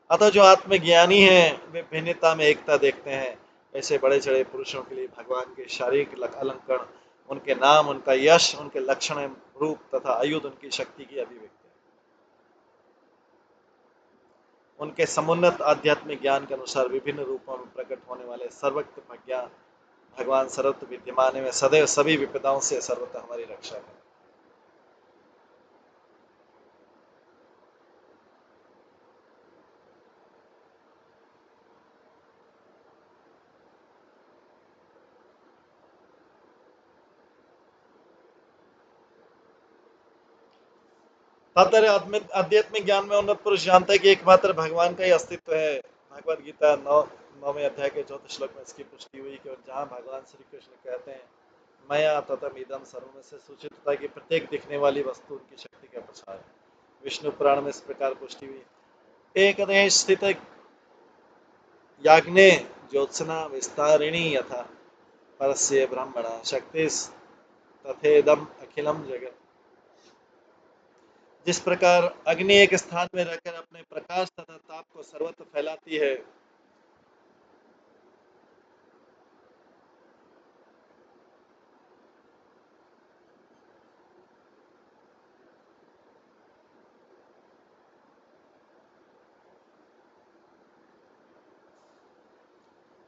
S1: अतः जो आत्मज्ञानी हैं वे भिन्नता में एकता देखते हैं। ऐसे बड़े चढ़े पुरुषों के लिए भगवान के शारीरिक अलंकरण, उनके नाम, उनका यश, उनके लक्षण, रूप तथा आयुध उनकी शक्ति की अभिव्यक्ति है। उनके समुन्नत आध्यात्मिक ज्ञान के अनुसार विभिन्न रूपों में प्रकट होने वाले सर्वज्ञ प्रज्ञा भगवान सर्वत्र विद्यमान है। सदैव सभी विपदाओं से सर्वथा हमारी रक्षा करें। तात्पर्य, आध्यात्मिक ज्ञान में उन्नत पुरुष जानता है कि एकमात्र भगवान का ही अस्तित्व है। भगवद गीता 9वें अध्याय के 4थे श्लोक में इसकी पुष्टि हुई कि जहाँ भगवान श्री कृष्ण कहते हैं मया ततम इदम सर्वम, से सूचित होता है कि प्रत्येक दिखने वाली वस्तु उनकी शक्ति का प्रसार है। विष्णु पुराण में इस प्रकार पुष्टि हुई एकदेश स्थित याग्ने ज्योत्सना विस्तारिणी यथा परस्य ब्रह्मणा शक्तिस् तथेदम अखिलम जगत। जिस प्रकार अग्नि एक स्थान में रहकर अपने प्रकाश तथा ताप को सर्वत्र फैलाती है,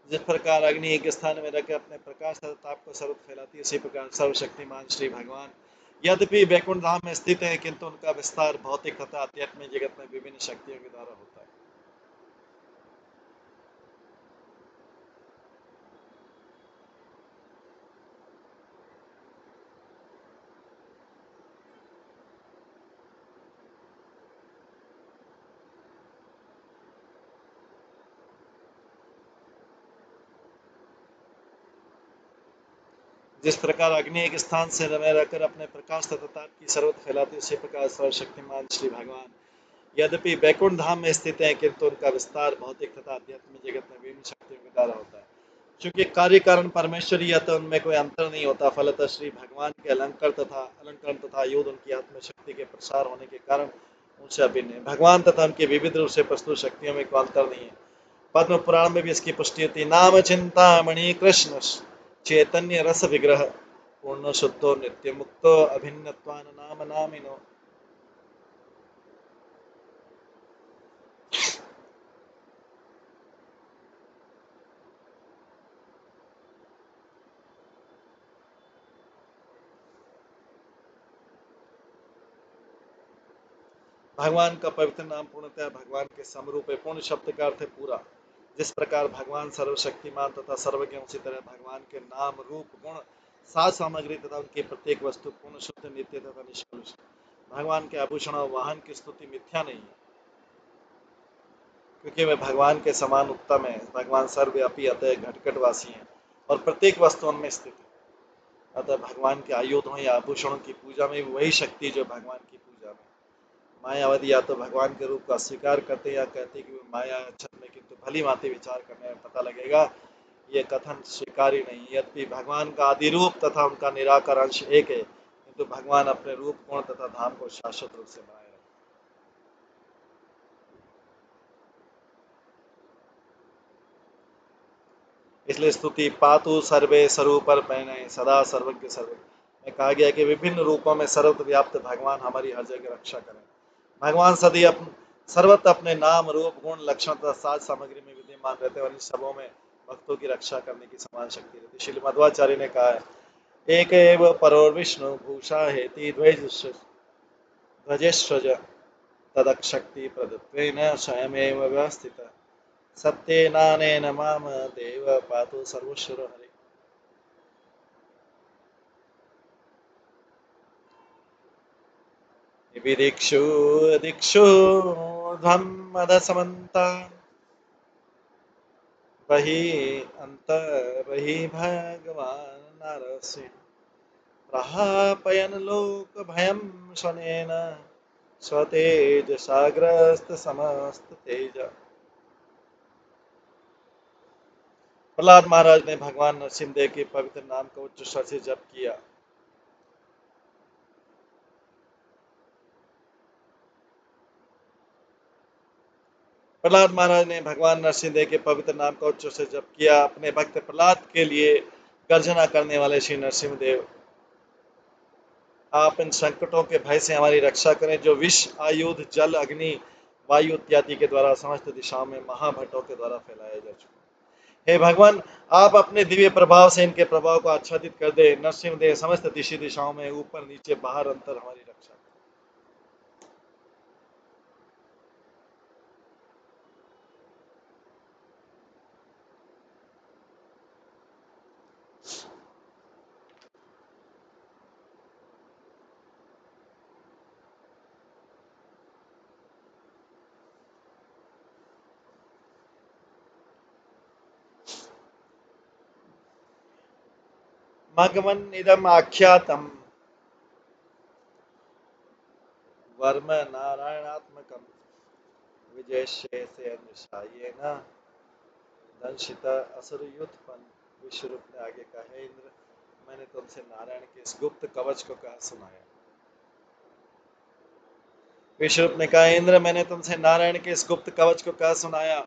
S1: जिस प्रकार अग्नि एक स्थान में रहकर अपने प्रकाश तथा ताप को सर्वत्र फैलाती है, उसी प्रकार सर्वशक्तिमान श्री भगवान यद्यपि वैकुंठ धाम में स्थित है, किंतु उनका विस्तार भौतिक तथा आध्यात्मिक जगत में विभिन्न शक्तियों के द्वारा होता है। जिस प्रकार अग्नि एक स्थान से में रहकर अपने प्रकाश तथा ताप की सर्वत्र फैलाती है, उसी प्रकार सर्वशक्तिमान श्री भगवान यद्यपि वैकुंठ धाम में स्थित है, किंतु उनका विस्तार भौतिक तथा आध्यात्मिक जगत में विभिन्न शक्तियों के द्वारा होता है। क्योंकि कार्य कारण परमेश्वर ही, अतः उनमें कोई अंतर नहीं होता। फलतः श्री भगवान के अलंकार तथा युद्ध उनकी आत्मशक्ति के प्रसार होने के कारण उनसे अभिन्न है। भगवान तथा उनके विविध रूप से प्रस्तुत शक्तियों में कोई अंतर नहीं है। पद्म पुराण में भी इसकी पुष्टि होती है। नाम चिंतामणि कृष्ण चैतन्य रस विग्रह पूर्ण शुद्धो नित्य मुक्तो अभिन्नत्वान नाम नामिनो। भगवान का पवित्र नाम पूर्णतः भगवान के समरूप है। पूर्ण शब्द का अर्थ है पूरा। जिस प्रकार भगवान सर्वशक्तिमान तथा सर्वज्ञ, उसी तरह भगवान के नाम रूप गुण साज सामग्री तथा उनकी प्रत्येक वस्तु पूर्ण शुद्ध नित्य तथा निष्कलुष। भगवान के आभूषण और वाहन की स्तुति मिथ्या नहीं है, क्योंकि वे भगवान के समान उत्तम है। भगवान सर्वव्यापी अतः घटघटवासी हैं और प्रत्येक वस्तु उनमें स्थित है। अतः भगवान के आयुधों या आभूषणों की पूजा में वही शक्ति जो भगवान की पूजा में। मायावादी या तो भगवान के रूप का स्वीकार करते या कहते कि वे माया छत में, किंतु भली भांति विचार करने में पता लगेगा ये कथन स्वीकार्य नहीं। यद्यपि भगवान का आदि रूप तथा उनका निराकार अंश एक है, किंतु भगवान अपने रूप गुण तथा धाम को शाश्वत रूप से बनाए रखते। इसलिए स्तुति पातु सर्वे स्वरूपर पहने सदा सर्वज्ञ सर्व में कहा गया कि विभिन्न रूपों में सर्वत्र व्याप्त भगवान हमारी हर जगह रक्षा करें। भगवान सदी सर्वत्र अपने नाम रूप गुण लक्षण तथा साज सामग्री में विद्यमान रहते हैं और इन सबों में भक्तों की रक्षा करने की समान शक्ति रहती है। श्रील मध्वाचार्य ने कहा है, एक एव परो विष्णु भूषा हेति ध्वजेश्वज तदक्षक्ति प्रदत्वेन स्वयमेव व्यवस्थित सत्येनानेन माम देव पातु सर्वस्वर हरि। विदिक्षु दिक्षु धम्मदसमन्ता बहि अंत बहि भगवान नरसिंह प्रहापयन लोक भयं शनेन स्वतेज साग्रस्त समस्त तेज। प्रहलाद महाराज ने भगवान नरसिंहदेव के पवित्र नाम का उच्च स्वर से जप किया। प्रहलाद महाराज ने भगवान नरसिंहदेव के पवित्र नाम का उच्च से जप किया। अपने भक्त प्रहलाद के लिए गर्जना करने वाले श्री नरसिंहदेव, आप इन संकटों के भय से हमारी रक्षा करें जो विष आयुध जल अग्नि वायु इत्यादि के द्वारा समस्त दिशाओं में महाभटों के द्वारा फैलाए जा चुके। हे भगवान, आप अपने दिव्य प्रभाव से इनके प्रभाव को आच्छादित कर दे। नरसिंहदेव समस्त दिशाओं में ऊपर नीचे बाहर अंतर हमारी रक्षा। मगमन इदम आख्यातम वर्म नारायणात्मकम जयशेषेन्द्रशायेन दंशित असुर युद्धपन। विश्वरूप ने आगे कहा, हे इंद्र, मैंने तुमसे नारायण के इस गुप्त कवच को कहा सुनाया। विश्वरूप ने कहा, इंद्र, मैंने तुमसे नारायण के इस गुप्त कवच को कहा सुनाया।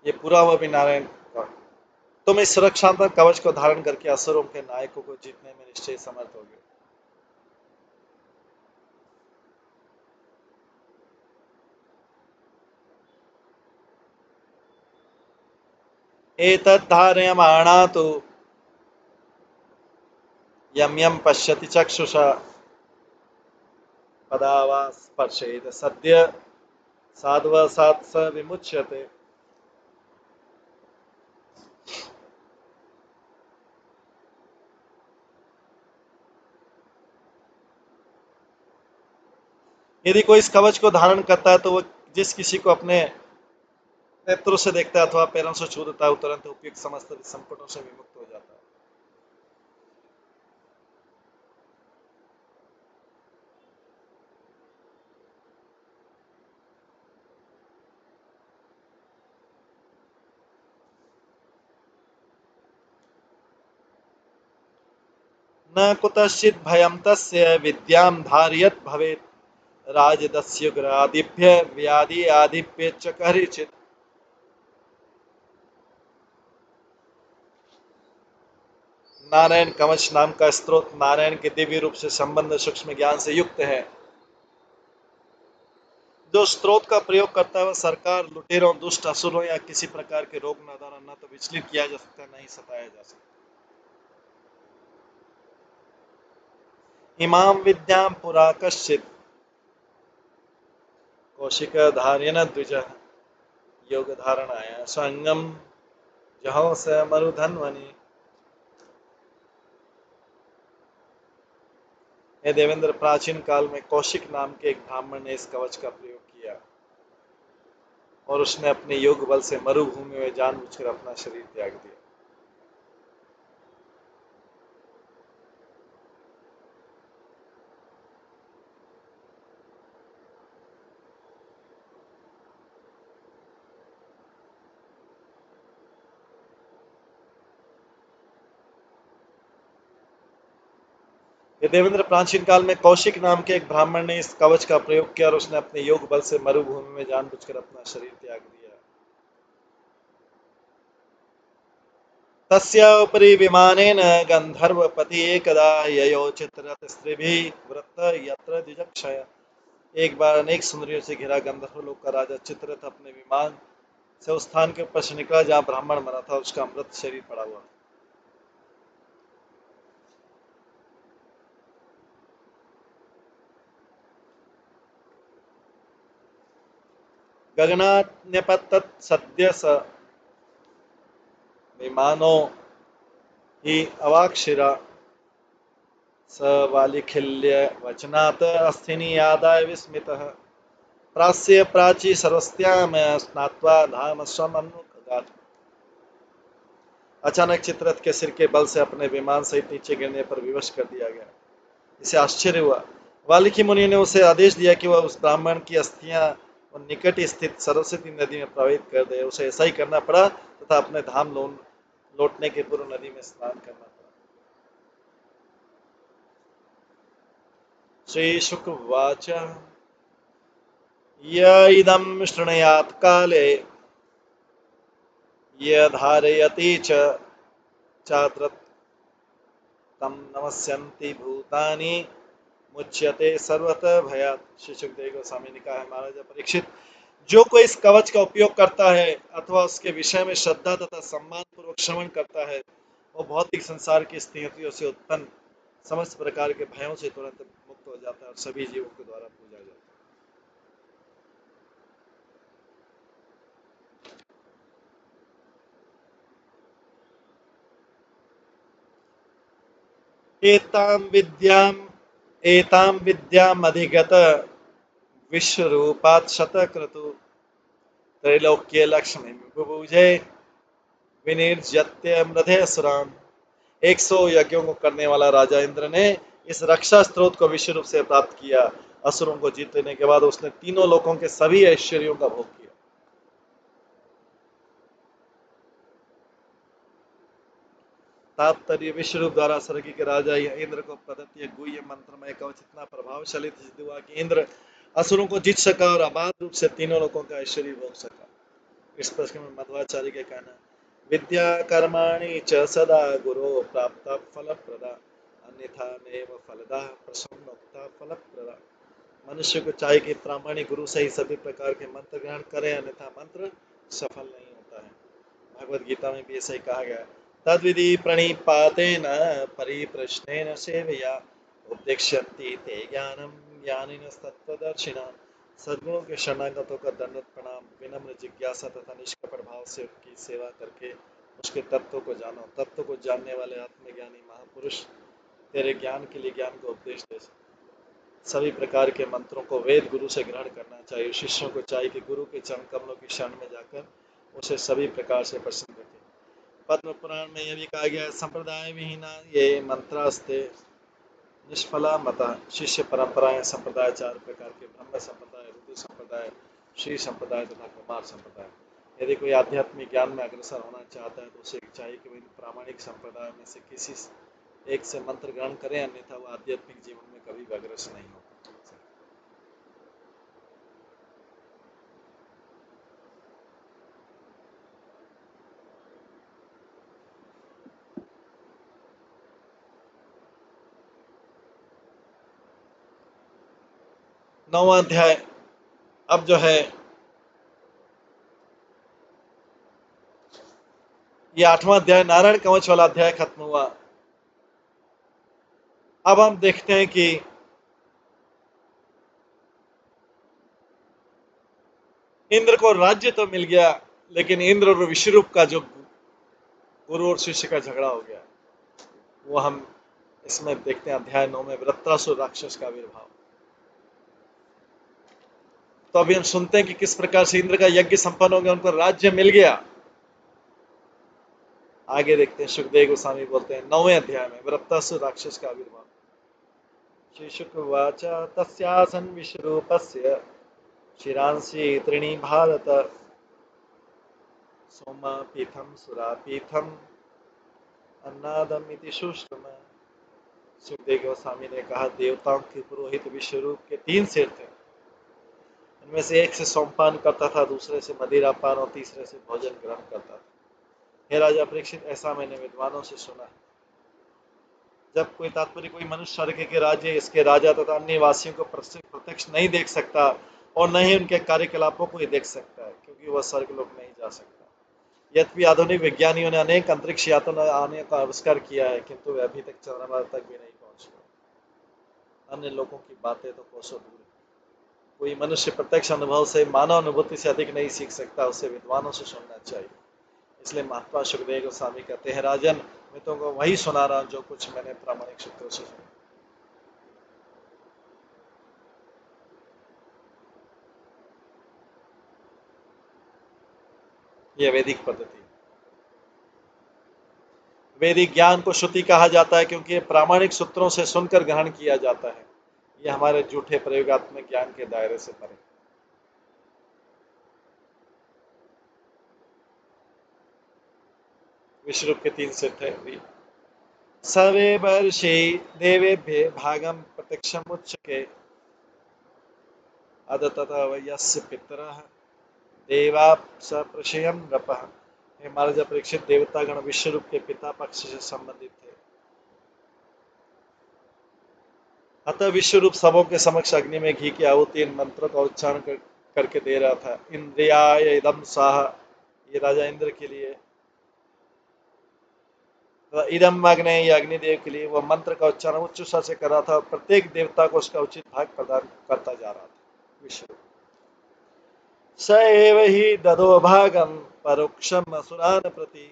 S1: ये पूरा हुआ भी नारायण का। तुम इस सुरक्षात्मक कवच को धारण करके असुरों के नायकों को जीतने में निश्चय समर्थ होगे। एतद्धारयमाणा तु यं यं पश्यति चक्षुषा पदावा स्पर्शेत सद्य साध्वसात् स विमुच्यते। यदि कोई इस कवच को धारण करता है तो वो जिस किसी को अपने नेत्रों से देखता है अथवा पैरों से छू देता है, तुरंत उपयुक्त समस्त संकटों से विमुक्त हो जाता है। न कुतश्चित् भयं तस्य विद्यां धारयत् भवेत् राजदस्युग्रादिभ्य व्याधि आदिभ्यश्च करिचित्। नारायण कवच नाम का स्त्रोत नारायण के दिव्य रूप से संबंध सूक्ष्म ज्ञान से युक्त है। जो स्त्रोत का प्रयोग करता है वह सरकार, लुटेरों, दुष्ट असुरों या किसी प्रकार के रोग न द्वारा न तो विचलित किया जा सकता, न ही सताया जा सकता। इमां विद्यां पुरा कश्चित् कौशिक धार्यन द्विज योग धारणाय संगम जहौ स मरुधन्वनि। हे देवेंद्र, प्राचीन काल में कौशिक नाम के एक ब्राह्मण ने इस कवच का प्रयोग किया और उसने अपने योग बल से मरुभूमि में जानबूझकर अपना शरीर त्याग दिया। ये देवेंद्र, प्राचीन काल में कौशिक नाम के एक ब्राह्मण ने इस कवच का प्रयोग किया और उसने अपने योग बल से मरुभूमि में जानबूझकर अपना शरीर त्याग दिया। तस्य उपरि विमानेन गंधर्वपति एकदा ययो चित्ररथ स्त्रीभिः वृत्त यत्र द्विजक्षय। एक बार अनेक सुंदरियों से घिरा गंधर्व लोक का राजा चित्ररथ अपने विमान से उस स्थान के ऊपर से निकला जहाँ ब्राह्मण मरा था, उसका मृत शरीर पड़ा हुआ। गगनात् न्यपतत् सद्य स विमानो हि अवाक्षिरा स वालिखिल्य वचनात् अस्थिनि आदाय विस्मितः प्रास्य प्राची सर्वस्त्याम स्नात्वा धाम स्वमनुगात्। अचानक चित्ररथ के सिर के बल से अपने विमान सहित नीचे गिरने पर विवश कर दिया गया। इसे आश्चर्य हुआ। वाल्मीकि मुनि ने उसे आदेश दिया कि वह उस ब्राह्मण की अस्थियां उन निकट स्थित सरस्वती नदी में प्रवाहित कर दे। उसे ऐसा ही करना पड़ा तथा अपने धाम लौटने के पूर्व नदी में स्नान करना पड़ा। श्री शुक उवाच य इदं शृणुयात् काले य धारयति च चात्र तम नमस्यन्ति भूतानि मुच्यते सर्वतः भयात्। श्री सुखदेव गोस्वामी ने कहा है, महाराजा परीक्षित, जो कोई इस कवच का उपयोग करता है अथवा उसके विषय में श्रद्धा तथा सम्मान पूर्वक श्रवण करता है, वो भौतिक संसार की स्थितियों से उत्पन्न समस्त प्रकार के भयों से तुरंत मुक्त हो जाता है और सभी जीवों के द्वारा पूजा जाता है। एतां विद्याम् अधिगत विश्वरूपात् शतक्रतु त्रैलोक्य लक्ष्मी बुभुजे विनिर्जत्य मृधे सुराम। 100 यज्ञों को करने वाला राजा इंद्र ने इस रक्षा स्त्रोत को विश्व रूप से प्राप्त किया। असुरों को जीत लेने के बाद उसने तीनों लोकों के सभी ऐश्वर्यों का भोग किया। तात्पर्य विश्व रूप द्वारा स्वर्ग के राजा इंद्र को प्रदत्त यह गुह्य मंत्रमय कवच इतना प्रभावशाली सिद्ध हुआ कि इंद्र असुरों को जीत सका और अबाध रूप से तीनों लोकों का ऐश्वर्य भोग सका। इस प्रश्न में मध्वाचार्य के कहना, विद्या कर्माणि च सदा गुरो प्राप्त फलप्रदा अन्यथा नैव फलदा प्रसन्नोक्ता फलप्रदा। मनुष्य को चाहिए कि प्रामाणिक गुरु से ही सभी प्रकार के मंत्र ग्रहण करे, अन्यथा मंत्र सफल नहीं होता है। भगवद गीता में भी ऐसा ही कहा गया है, तद्विधि प्रणिपातेन परिप्रश्नेन सेवया उपदेक्ष्यन्ति ते ज्ञानम ज्ञानिनस्तत्त्वदर्शिनः। सद्गुणों के शरणागतों का दंडवत प्रणाम, विनम्र जिज्ञासा तथा निष्कपट भाव से उनकी सेवा करके उसके तत्व को जानो। तत्व को जानने वाले आत्मज्ञानी महापुरुष तेरे ज्ञान के लिए ज्ञान को उपदेश दे। सभी प्रकार के मंत्रों को वेद गुरु से ग्रहण करना चाहिए। शिष्यों को चाहिए कि गुरु के चरण कमलों की शरण में जाकर उसे सभी प्रकार से प्रसन्न रखें। पद्म पुराण में यह भी कहा गया है, संप्रदाय विहीना ये मंत्रास्ते निष्फला मता। शिष्य परंपराएं संप्रदाय 4 प्रकार के, ब्रह्म संप्रदाय, रुद्र संप्रदाय, श्री संप्रदाय तथा कुमार संप्रदाय। यदि कोई आध्यात्मिक ज्ञान में अग्रसर होना चाहता है तो उसे चाहिए कि वह इन प्रामाणिक संप्रदाय में से किसी एक से मंत्र ग्रहण करें, अन्यथा वह आध्यात्मिक जीवन में कभी भी अग्रसर नहीं हो। नौवां अध्याय अब जो है ये 8वां अध्याय नारायण कवच वाला अध्याय खत्म हुआ। अब हम देखते हैं कि इंद्र को राज्य तो मिल गया, लेकिन इंद्र और विश्वरूप का जो गुरु और शिष्य का झगड़ा हो गया वो हम इसमें देखते हैं। अध्याय 9 में वृत्रासुर राक्षस का आविर्भाव। तो अभी हम सुनते हैं कि किस प्रकार से इंद्र का यज्ञ संपन्न हो गया, उनको राज्य मिल गया। आगे देखते हैं, सुखदेव गोस्वामी बोलते हैं 9वें अध्याय में वृत्रासुर राक्षस का आविर्भाव। श्री शुकवाच तस्यासन विश्वरूपस्य शिरांसि त्रीणि भारत सोमापीठम सुरापीठम अन्नादम इति सुष्टुम। सुखदेव गोस्वामी ने कहा, देवताओं के पुरोहित विश्वरूप के 3 सिर थे। इनमें से एक से सोमपान करता था, दूसरे से मदिरापान और तीसरे से भोजन ग्रहण करता था। हे राजा परीक्षित, ऐसा मैंने विद्वानों से सुना है। जब कोई तात्पर्य कोई मनुष्य स्वर्ग के राज्य, इसके राजा तथा अन्य वासियों को प्रत्यक्ष नहीं देख सकता और न ही उनके कार्यकलापों को ही देख सकता है, क्योंकि वह स्वर्ग लोक नहीं जा सकता। यद्यपि आधुनिक विज्ञानियों ने अनेक अंतरिक्ष यात्रा आने का आविष्कार किया है, किंतु वे अभी तक चंद्रमा तक भी नहीं पहुंच पाए। अन्य लोगों की बातें तो कोसों दूर है। कोई मनुष्य प्रत्यक्ष अनुभव से, मानव अनुभूति से अधिक नहीं सीख सकता, उसे विद्वानों से सुनना चाहिए। इसलिए महात्मा सुखदेव गोस्वामी कहते हैं, राजन, मैं तुमको वही सुना रहा हूं जो कुछ मैंने प्रामाणिक सूत्रों से सुना। यह वैदिक पद्धति। वैदिक ज्ञान को श्रुति कहा जाता है क्योंकि यह प्रामाणिक सूत्रों से सुनकर ग्रहण किया जाता है। यह हमारे झूठे प्रयोगात्मक ज्ञान के दायरे से परे। विश्वरूप के 3 सिर थे। सर्वे वर्षे देवेभ्य भागम प्रत्यक्षम उच्चके अद तथा वयस्य पितरः देवाप्स प्रशयन नृपः। हे महाराज परीक्षित, देवतागण विश्वरूप के पिता पक्ष से संबंधित थे। अतः विश्वरूप सबों के समक्ष अग्नि में घी की आहुति इन मंत्रों का उच्चारण करके दे रहा था। इंद्रियाय इदम स्वाहा, ये राजा इंद्र के लिए, इदम अग्नि, ये अग्निदेव के लिए वह मंत्र का उच्चारण उच्च स्वर से कर रहा था और प्रत्येक देवता को उसका उचित भाग प्रदान करता जा रहा था। विश्वरूप स एव हि ददो भागम परोक्षम असुरान प्रति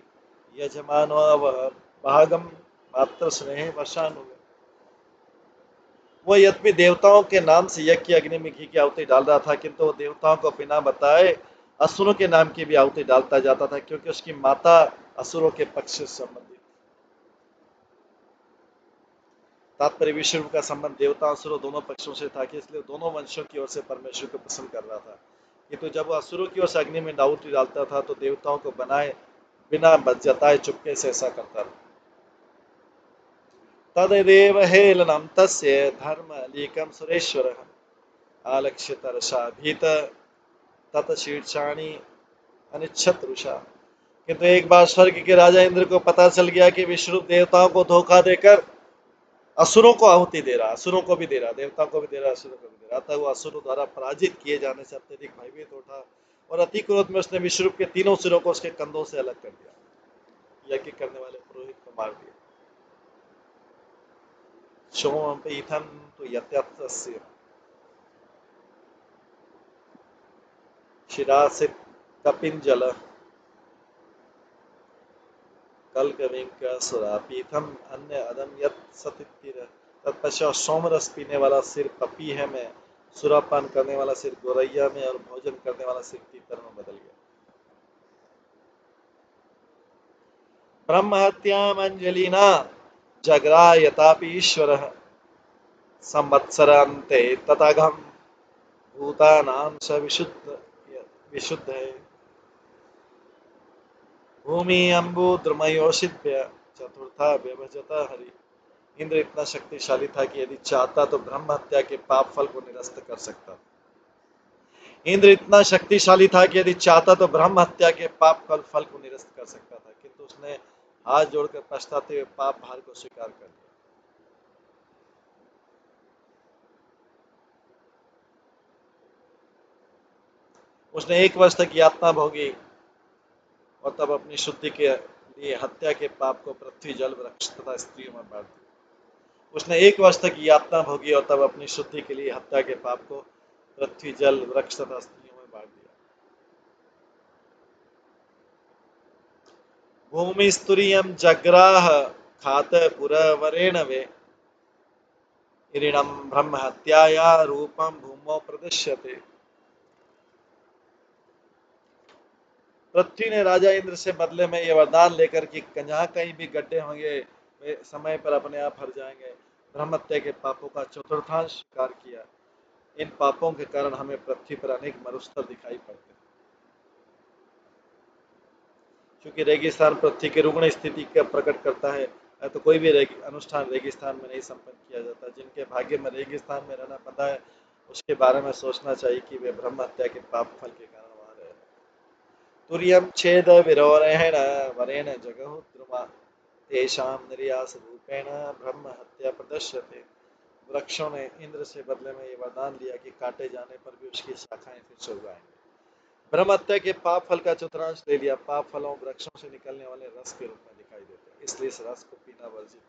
S1: यजमानो भागम मात्र स्नेह वशानु। वह यद्यपि देवताओं के नाम से यज्ञ की अग्नि में घी की आहुति डाल रहा था, किंतु वो देवताओं को बिना बताए असुरों के नाम की भी आहुति डालता जाता था, क्योंकि उसकी माता असुरों के पक्ष से संबंधित। तात्पर्य विष्णु का संबंध देवता असुरों दोनों पक्षों से था कि इसलिए दोनों वंशों की ओर से परमेश्वर को प्रसन्न कर रहा था कि तो जब वो असुरों की ओर से अग्नि में आहुति डालता था तो देवताओं को बनाए बिना जताए चुपके से ऐसा करता था। तदेव हेलनम तस्य धर्मलीकं सुरेश्वरः आलक्ष्य तरसा भीत ततशीर्षाणि अनिच्छत रुषा। किंतु एक बार स्वर्ग के राजा इंद्र को पता चल गया कि विष्णु देवताओं को धोखा देकर असुरों को आहुति दे रहा, असुरों को भी दे रहा, देवताओं को भी दे रहा, असुरों को भी दे रहा, अतः वो असुरों द्वारा पराजित किए जाने से अत्यधिक भयभीत उठा और अति क्रोध में उसने विश्वरूप के तीनों सिरों को उसके कंधों से अलग कर दिया। यज्ञ करने वाले पुरोहित को मार दिया। सोमपीठम तो यत्यस्य शिरासित कपिंजल कल्कविंकसुरापीठम अन्य अदम यत् सतितिर। तत्पश्चात सोमरस पीने वाला सिर पपी है में, सुरापान करने वाला सिर गोरैया में और भोजन करने वाला सिर तीतर में बदल गया। ब्रह्महत्याम अंजलिना जग्रायतापि ईश्वरः संवत्सरान्ते तथागम भूतानां स विशुद्ध है। भूमि अम्बुद्रमयोषिभ्य चतुर्था व्यभजत हरि। इंद्र इतना शक्तिशाली था कि यदि चाहता तो ब्रह्म हत्या के पाप फल को निरस्त कर सकता। इंद्र इतना शक्तिशाली था कि यदि चाहता तो ब्रह्म हत्या के पाप फल को निरस्त कर सकता था, किंतु उसने हाथ जोड़कर पछताते हुए पाप भार को स्वीकार कर लिया। उसने 1 वर्ष तक यातना भोगी और तब अपनी शुद्धि के लिए हत्या के पाप को पृथ्वी जल वृक्ष तथा स्त्रियों में बांट दिया। उसने 1 वर्ष तक यातना भोगी और तब अपनी शुद्धि के लिए हत्या के पाप को पृथ्वी जल वृक्ष तथा स्त्रियों में बांट दिया। भूमि स्तुरियम जग्राह खात पुरवरेण वे इरिणम ब्रह्म हत्याया रूपम भूमौ प्रदर्श्यते। पृथ्वी ने राजा इंद्र से बदले में यह वरदान लेकर कि जहाँ कहीं भी गड्ढे होंगे वे समय पर अपने आप भर जाएंगे, ब्रह्म हत्या के पापों का चतुर्थांश स्वीकार किया। इन पापों के कारण हमें पृथ्वी पर अनेक मरुस्थल दिखाई पड़ते हैं, क्योंकि रेगिस्तान पृथ्वी की रुग्ण स्थिति का प्रकट करता है, तो कोई भी अनुष्ठान रेगिस्तान में नहीं संपन्न किया जाता। जिनके भाग्य में रेगिस्तान में रहना पड़ा है उसके बारे में सोचना चाहिए कि वे ब्रह्म हत्या के पाप फल के कारण वहां रहे। तुर्यम छेद विरोरेण वरेण जगह द्रुमा तेषां निर्यास रूपेण ब्रह्म हत्या प्रदर्श्यते। वृक्षों ने इंद्र से बदले में ये वरदान लिया कि काटे जाने पर भी उसकी शाखाएं फिर से उगाएंगे। ब्रह्म हत्या के पाप फल का चतुर्थांश ले लिया। पाप फलों वृक्षों से निकलने वाले रस के रूप में दिखाई देते हैं, इसलिए इस रस को पीना वर्जित।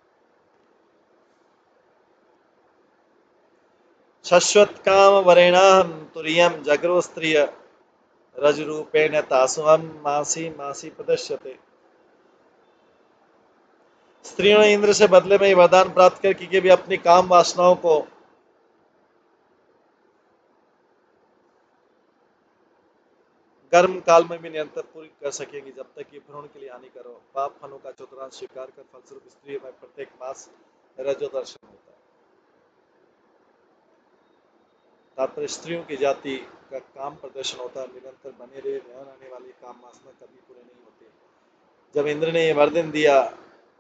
S1: शश्वत काम वरेणाहम तुरियम जगरो स्त्रिय रजरूपेण तासुहम मासी मासी प्रदर्श्यते। स्त्रियों ने इंद्र से बदले में वरदान प्राप्त कर कि वे अपनी काम वासनाओं को गर्म काल में भी निरंतर पूरी कर सकेगी, जब तक कि भ्रूण के लिए हानिकर हो। पाप फलों का चतुर्थांश स्वीकार कर फलस्वरूप स्त्रियों में प्रत्येक मास रजो दर्शन होता है। तात्पर्य स्त्रियों की जाति का काम प्रदर्शन होता है, निरंतर बने रहे न रहने वाली काम वासना कभी पूरे नहीं होती। जब इंद्र ने यह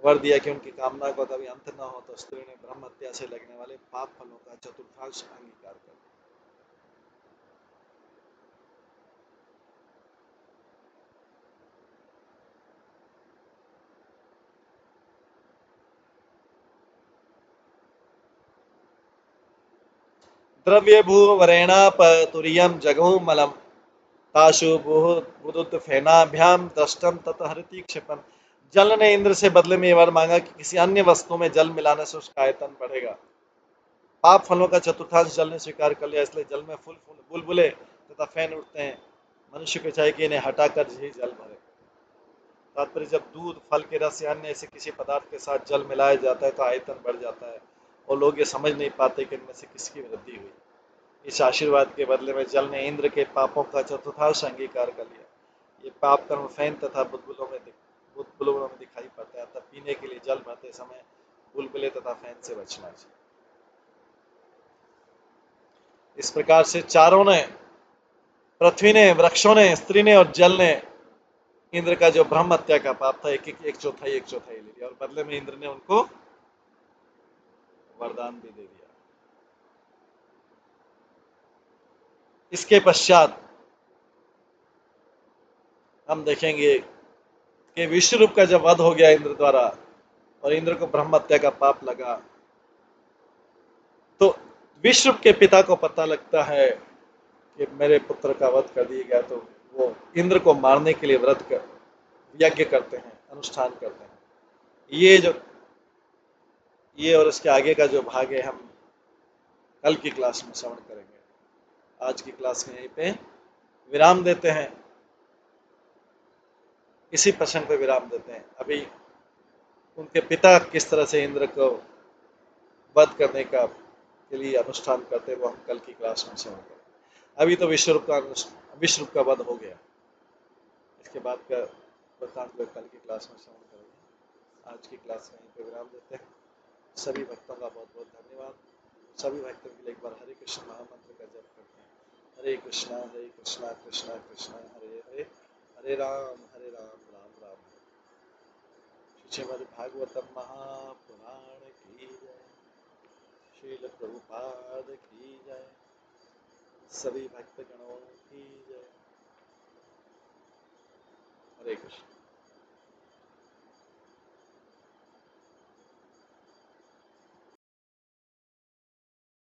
S1: वर दिया कि उनकी कामना का कभी अंत न हो, तो स्त्रियों ने ब्रह्म हत्या से लगने वाले पाप फलों का चतुर्थांश अंगीकार कर। द्रव्य भू वरेणाप तुरियम जगहु मलम ताशु बुदुत फेनाभ्याम दष्टम तत हरति क्षिपन। जल ने इंद्र से बदले में वर मांगा कि किसी अन्य वस्तु में जल मिलाने से उसका आयतन बढ़ेगा। पाप फलों का चतुर्थांश जल ने स्वीकार कर लिया, इसलिए जल में फूल बुलबुले तथा फैन उठते हैं। मनुष्य को चाहिए कि इन्हें हटाकर ही जल भरे। तात्पर्य जब दूध, फल के रस या अन्य ऐसे किसी पदार्थ के साथ जल मिलाया जाता है तो आयतन बढ़ जाता है और लोग ये समझ नहीं पाते कि इनमें से किसकी वृद्धि हुई। इस आशीर्वाद के बदले में जल ने इंद्र के पापों का चतुर्थांश अंगीकार कर लिया। ये पाप कर्म फैन तथा बुलबुलों में दिखाई पड़ता है। तब पीने के लिए जल भरते समय बुलबुले तथा फैन से बचना चाहिए। इस प्रकार से चारों ने, पृथ्वी ने, वृक्षों ने, स्त्री ने और जल ने इंद्र का जो ब्रह्म हत्या का पाप था एक चौथाई ले लिया, और बदले में इंद्र ने उनको वरदान भी दे दिया। इसके पश्चात हम देखेंगे कि विश्वरूप का जब वध हो गया इंद्र द्वारा और इंद्र को ब्रह्म हत्या का पाप लगा, तो विश्वरूप के पिता को पता लगता है कि मेरे पुत्र का वध कर दिया गया, तो वो इंद्र को मारने के लिए यज्ञ करते हैं, अनुष्ठान करते हैं। ये और इसके आगे का जो भाग है हम कल की क्लास में श्रवण करेंगे। आज की क्लास में यहीं पे विराम देते हैं, इसी प्रसंग पे विराम देते हैं। अभी उनके पिता किस तरह से इंद्र को वध करने का के लिए अनुष्ठान करते हैं वो हम कल की क्लास में श्रवण करेंगे। अभी तो विश्वरूप का वध हो गया, इसके बाद का वृत्तांत कल की क्लास में श्रवण करेंगे। आज की क्लास में यहीं पे विराम देते हैं। सभी भक्तों का बहुत बहुत धन्यवाद। सभी भक्तों के लिए एक बार हरे कृष्ण महामंत्र का जप करते हैं। हरे कृष्णा कृष्णा कृष्णा हरे हरे, हरे राम राम राम हरे। श्रीमद् भागवतम महापुराण की जय। श्रील प्रभुपाद की जय। सभी भक्तगणों की जय। हरे कृष्ण।